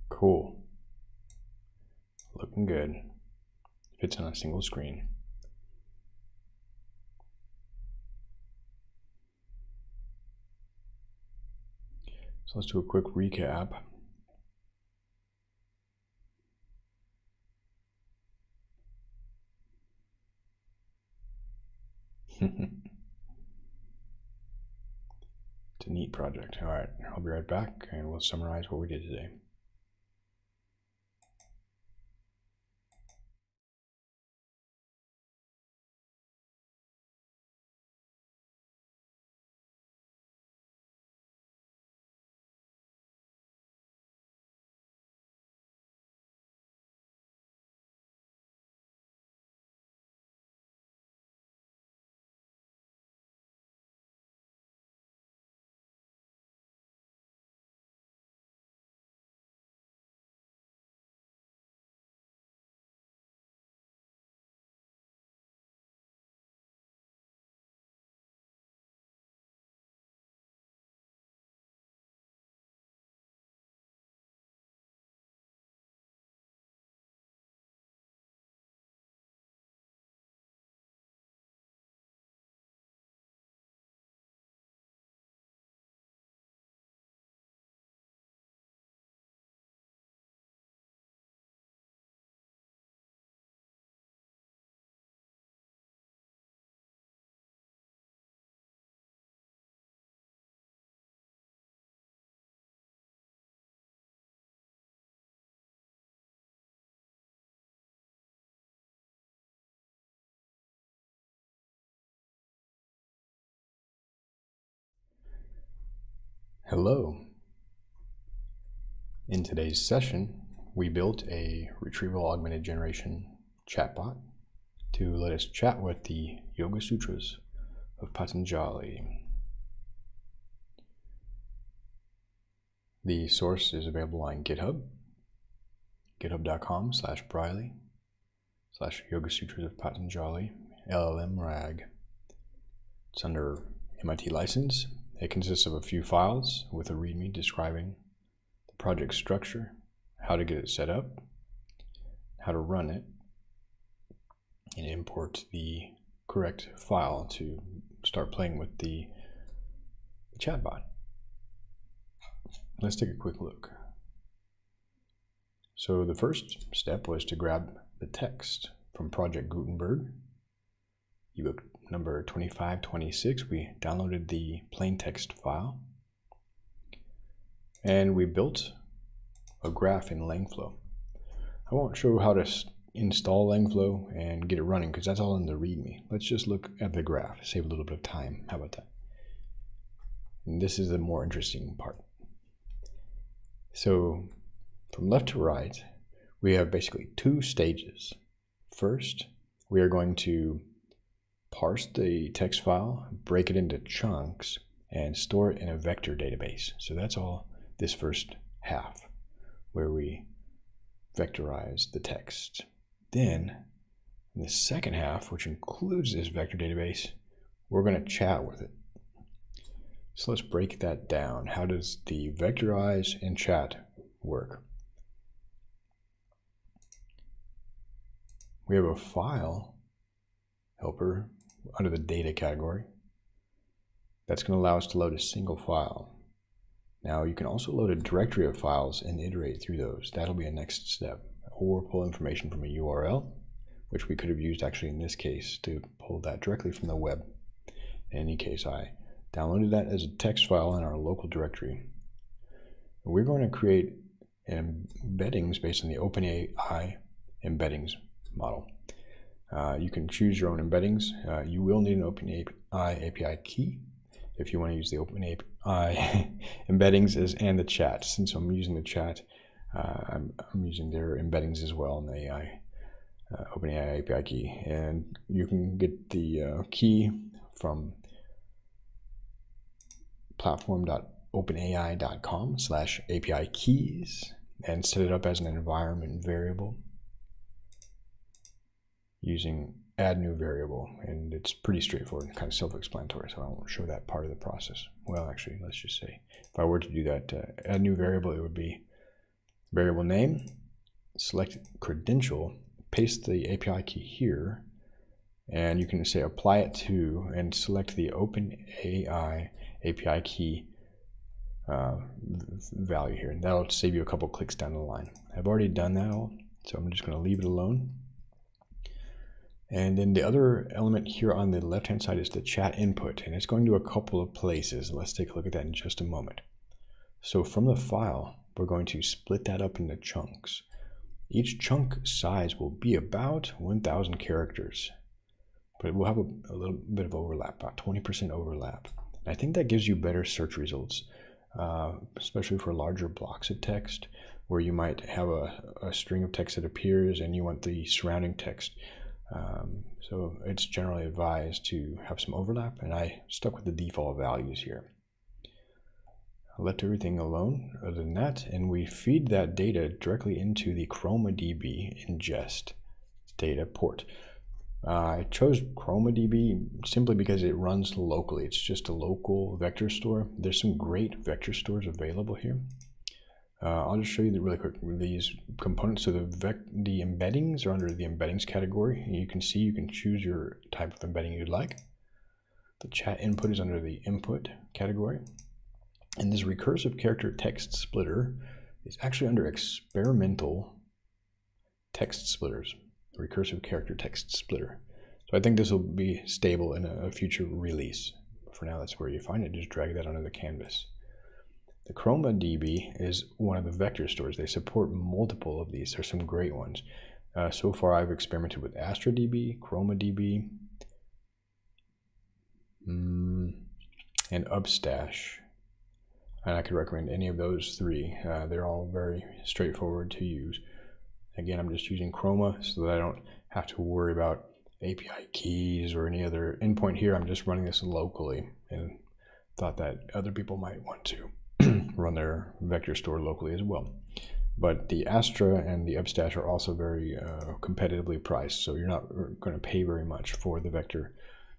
Cool. Looking good. Fits on a single screen. So let's do a quick recap. It's a neat project. All right, I'll be right back and we'll summarize what we did today. Hello. In today's session, we built a Retrieval Augmented Generation chatbot to let us chat with the Yoga Sutras of Patanjali. The source is available on GitHub, github.com/Briley/Yoga Sutras of Patanjali, LLM RAG. It's under MIT license. It consists of a few files with a README describing the project structure, how to get it set up, how to run it, and import the correct file to start playing with the chatbot. Let's take a quick look. So the first step was to grab the text from Project Gutenberg, ebook number 2526. We downloaded the plain text file, and we built a graph in Langflow. I won't show how to install Langflow and get it running because that's all in the README. Let's just look at the graph, save a little bit of time. How about that? And this is the more interesting part. So from left to right, we have basically two stages. First, we are going to parse the text file, break it into chunks, and store it in a vector database. So that's all this first half, where we vectorize the text. Then, in the second half, which includes this vector database, we're going to chat with it. So let's break that down. How does the vectorize and chat work? We have a file helper under the data category. That's going to allow us to load a single file. Now you can also load a directory of files and iterate through those. That'll be a next step. Or pull information from a URL, which we could have used actually in this case to pull that directly from the web. In any case, I downloaded that as a text file in our local directory. We're going to create embeddings based on the OpenAI embeddings model. You can choose your own embeddings. You will need an OpenAI API key if you want to use the OpenAI embeddings and the chat. Since I'm using the chat, I'm using their embeddings as well in the AI OpenAI API key. And you can get the key from platform.openai.com/API keys and set it up as an environment variable using add new variable, and it's pretty straightforward and kind of self-explanatory, so I won't show that part of the process. Well, actually, let's just say if I were to do that, add new variable, it would be variable name, select credential, paste the API key here, and you can say apply it to and select the OpenAI API key value here, and that'll save you a couple clicks down the line. I've already done that all, so I'm just going to leave it alone. And then the other element here on the left-hand side is the chat input, and it's going to a couple of places. Let's take a look at that in just a moment. So from the file, we're going to split that up into chunks. Each chunk size will be about 1,000 characters, but we'll have a little bit of overlap, about 20% overlap. And I think that gives you better search results, especially for larger blocks of text, where you might have a string of text that appears and you want the surrounding text. So it's generally advised to have some overlap, and I stuck with the default values here. I left everything alone other than that, and we feed that data directly into the ChromaDB ingest data port. I chose ChromaDB simply because it runs locally. It's just a local vector store. There's some great vector stores available here. I'll just show you really quick these components. So the embeddings are under the embeddings category. And you can see you can choose your type of embedding you'd like. The chat input is under the input category. And this recursive character text splitter is actually under experimental text splitters, recursive character text splitter. So I think this will be stable in a future release. For now, that's where you find it. Just drag that onto the canvas. The ChromaDB is one of the vector stores. They support multiple of these. There's some great ones. So far, I've experimented with AstraDB, ChromaDB, and Upstash. And I could recommend any of those three. They're all very straightforward to use. Again, I'm just using Chroma so that I don't have to worry about API keys or any other endpoint here. I'm just running this locally, and thought that other people might want to run their vector store locally as well. But the Astra and the Upstash are also very competitively priced, so you're not going to pay very much for the vector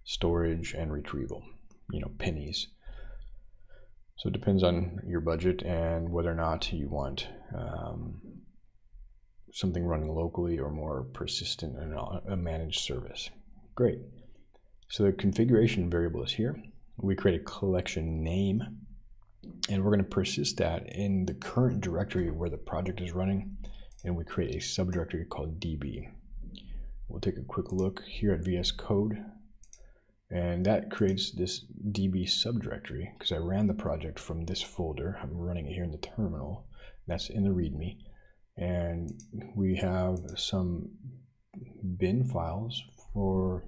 storage and retrieval, pennies. So it depends on your budget and whether or not you want something running locally or more persistent and a managed service. Great. So the configuration variable is here. We create a collection name, and we're going to persist that in the current directory where the project is running, and we create a subdirectory called db. We'll take a quick look here at VS Code, and that creates this db subdirectory because I ran the project from this folder. I'm running it here in the terminal. That's in the README. And we have some bin files for,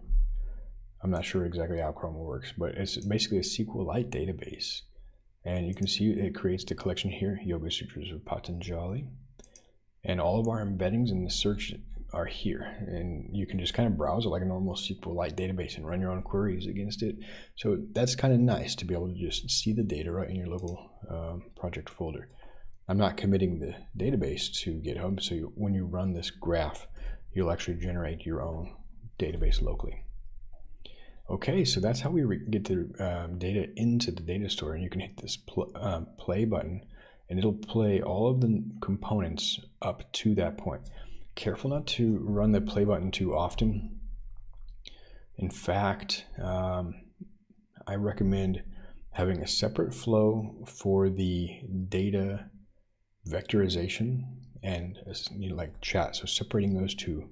I'm not sure exactly how Chroma works, but it's basically a SQLite database. And you can see it creates the collection here, Yoga Sutras of Patanjali. And all of our embeddings in the search are here. And you can just kind of browse it like a normal SQLite database and run your own queries against it. So that's kind of nice to be able to just see the data right in your local project folder. I'm not committing the database to GitHub, so when you run this graph, you'll actually generate your own database locally. Okay, so that's how we get the data into the data store, and you can hit this play button, and it'll play all of the components up to that point. Careful not to run the play button too often. In fact, I recommend having a separate flow for the data vectorization and like chat, so separating those two,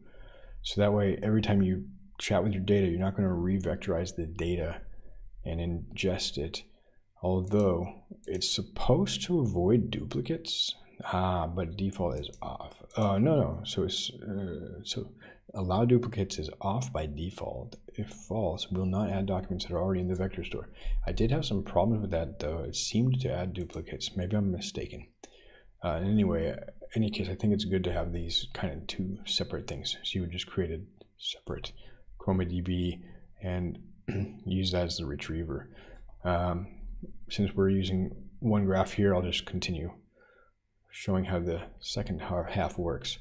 so that way every time you chat with your data, you're not going to re-vectorize the data and ingest it, although it's supposed to avoid duplicates, but default is off. No, so it's so allow duplicates is off by default. If false, will not add documents that are already in the vector store. I did have some problems with that though. It seemed to add duplicates. Maybe I'm mistaken. Anyway, in any case, I think it's good to have these kind of two separate things. So you would just create a separate ChromaDB and use that as the retriever. Since we're using one graph here, I'll just continue showing how the second half works.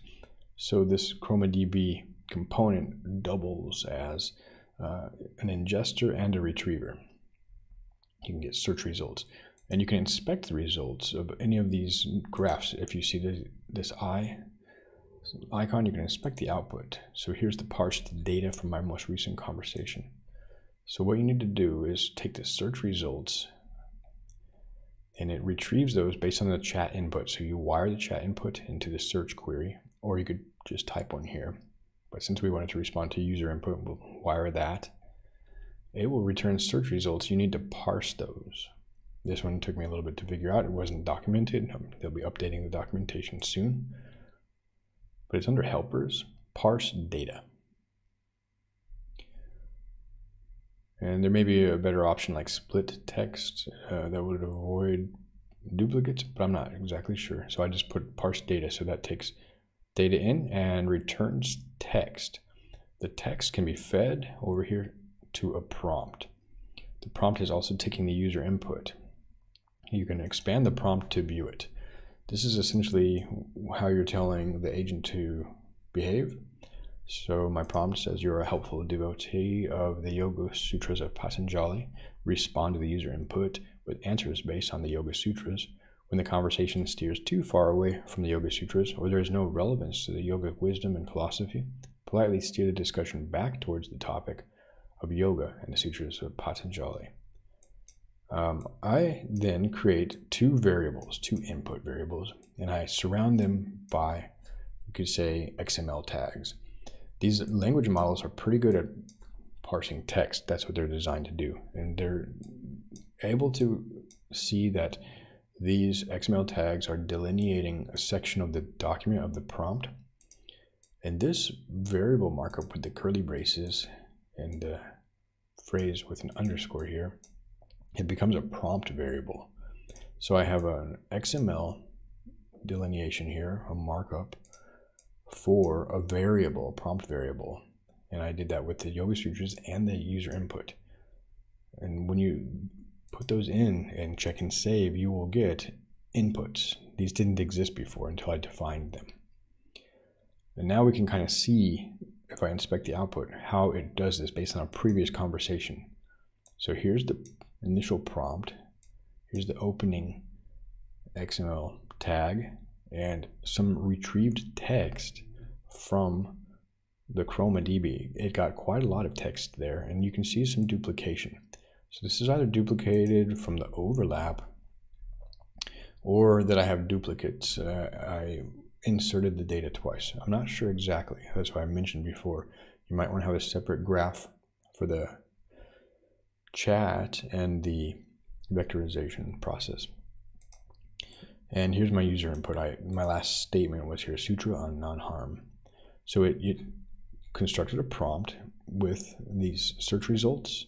So this ChromaDB component doubles as an ingester and a retriever. You can get search results. And you can inspect the results of any of these graphs. If you see this icon, you can inspect the output. So here's the parsed data from my most recent conversation. So what you need to do is take the search results, and it retrieves those based on the chat input. So you wire the chat input into the search query, or you could just type one here. But since we wanted to respond to user input, we'll wire that. It will return search results. You need to parse those. This one took me a little bit to figure out. It wasn't documented. They'll be updating the documentation soon. But it's under helpers, parse data. And there may be a better option like split text that would avoid duplicates, but I'm not exactly sure. So I just put parse data, so that takes data in and returns text. The text can be fed over here to a prompt. The prompt is also taking the user input. You can expand the prompt to view it. This is essentially how you're telling the agent to behave. So my prompt says, you're a helpful devotee of the Yoga Sutras of Patanjali. Respond to the user input with answers based on the Yoga Sutras. When the conversation steers too far away from the Yoga Sutras, or there is no relevance to the yogic wisdom and philosophy, politely steer the discussion back towards the topic of yoga and the Sutras of Patanjali. I then create two input variables, and I surround them by, you could say, XML tags. These language models are pretty good at parsing text. That's what they're designed to do. And they're able to see that these XML tags are delineating a section of the document of the prompt. And this variable markup with the curly braces and the phrase with an underscore here, it becomes a prompt variable. So I have an XML delineation here, a markup for a variable, a prompt variable. And I did that with the Yoga Sutras and the user input. And when you put those in and check and save, you will get inputs. These didn't exist before until I defined them. And now we can kind of see, if I inspect the output, how it does this based on a previous conversation. So here's the initial prompt. Here's the opening XML tag and some retrieved text from the Chroma DB. It got quite a lot of text there, and you can see some duplication. So this is either duplicated from the overlap or that I have duplicates. I inserted the data twice. I'm not sure exactly. That's why I mentioned before, you might want to have a separate graph for the chat and the vectorization process. And here's my user input. My last statement was here, Sutra on non-harm. So it constructed a prompt with these search results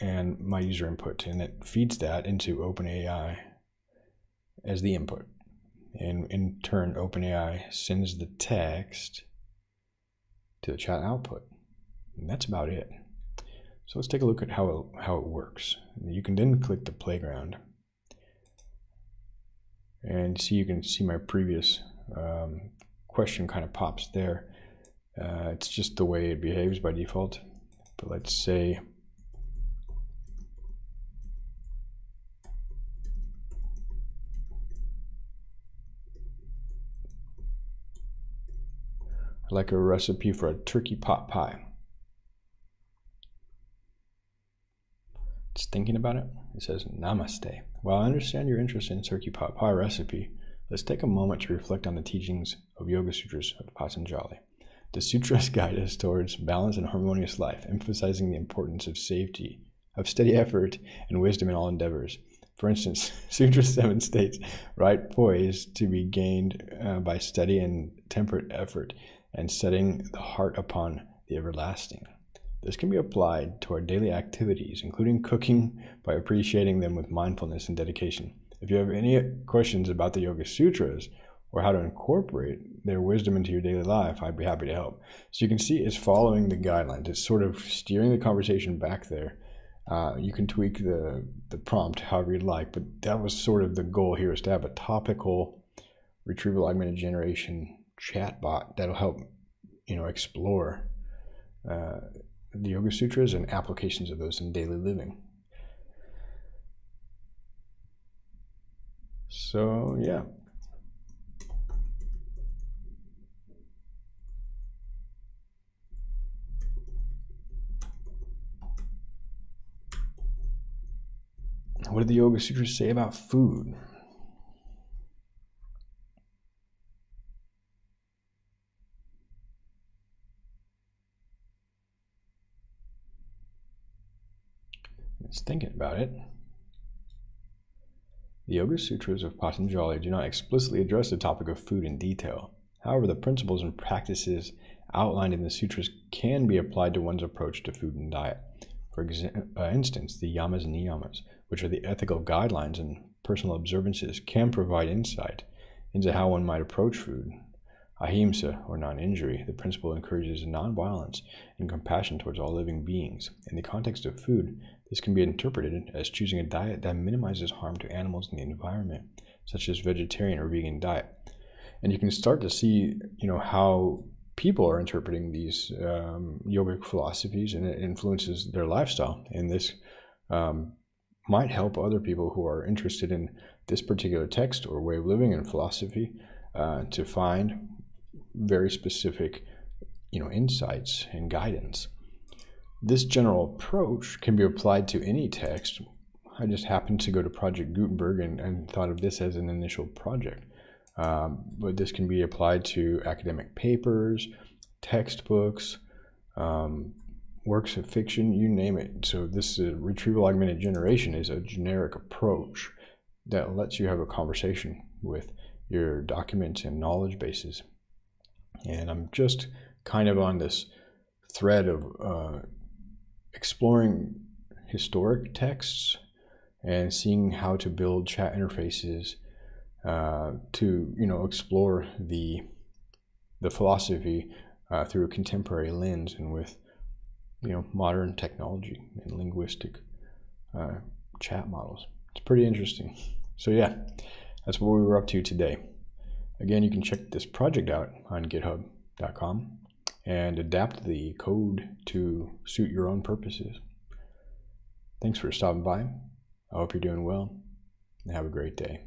and my user input, and it feeds that into OpenAI as the input. And in turn, OpenAI sends the text to the chat output. And that's about it. So let's take a look at how it works. You can then click the playground. And see, you can see my previous question kind of pops there. It's just the way it behaves by default. But let's say I'd like a recipe for a turkey pot pie. Just thinking about it, it says, Namaste. While I understand your interest in turkey pot pie recipe, let's take a moment to reflect on the teachings of Yoga Sutras of Patanjali. The sutras guide us towards balance and harmonious life, emphasizing the importance of safety, of steady effort, and wisdom in all endeavors. For instance, Sutra 7 states, right poise to be gained by steady and temperate effort, and setting the heart upon the everlasting. This can be applied to our daily activities, including cooking, by appreciating them with mindfulness and dedication. If you have any questions about the Yoga Sutras or how to incorporate their wisdom into your daily life, I'd be happy to help. So you can see it's following the guidelines. It's sort of steering the conversation back there. You can tweak the prompt however you'd like, but that was sort of the goal here, is to have a topical retrieval augmented generation chatbot that'll help, explore the Yoga Sutras and applications of those in daily living. So yeah. What did the Yoga Sutras say about food? Just thinking about it. The Yoga Sutras of Patanjali do not explicitly address the topic of food in detail. However, the principles and practices outlined in the sutras can be applied to one's approach to food and diet. For instance, the yamas and niyamas, which are the ethical guidelines and personal observances, can provide insight into how one might approach food. Ahimsa, or non-injury, the principle encourages non-violence and compassion towards all living beings. In the context of food, this can be interpreted as choosing a diet that minimizes harm to animals and the environment, such as vegetarian or vegan diet. And you can start to see, how people are interpreting these yogic philosophies, and it influences their lifestyle. And this might help other people who are interested in this particular text or way of living and philosophy to find very specific, insights and guidance. This general approach can be applied to any text. I just happened to go to Project Gutenberg and thought of this as an initial project. But this can be applied to academic papers, textbooks, works of fiction, you name it. So this retrieval augmented generation is a generic approach that lets you have a conversation with your documents and knowledge bases. And I'm just kind of on this thread of exploring historic texts and seeing how to build chat interfaces to explore the philosophy through a contemporary lens and with modern technology and linguistic chat models. It's pretty interesting. So yeah, that's what we were up to today. Again, you can check this project out on github.com and adapt the code to suit your own purposes. Thanks for stopping by. I hope you're doing well and have a great day.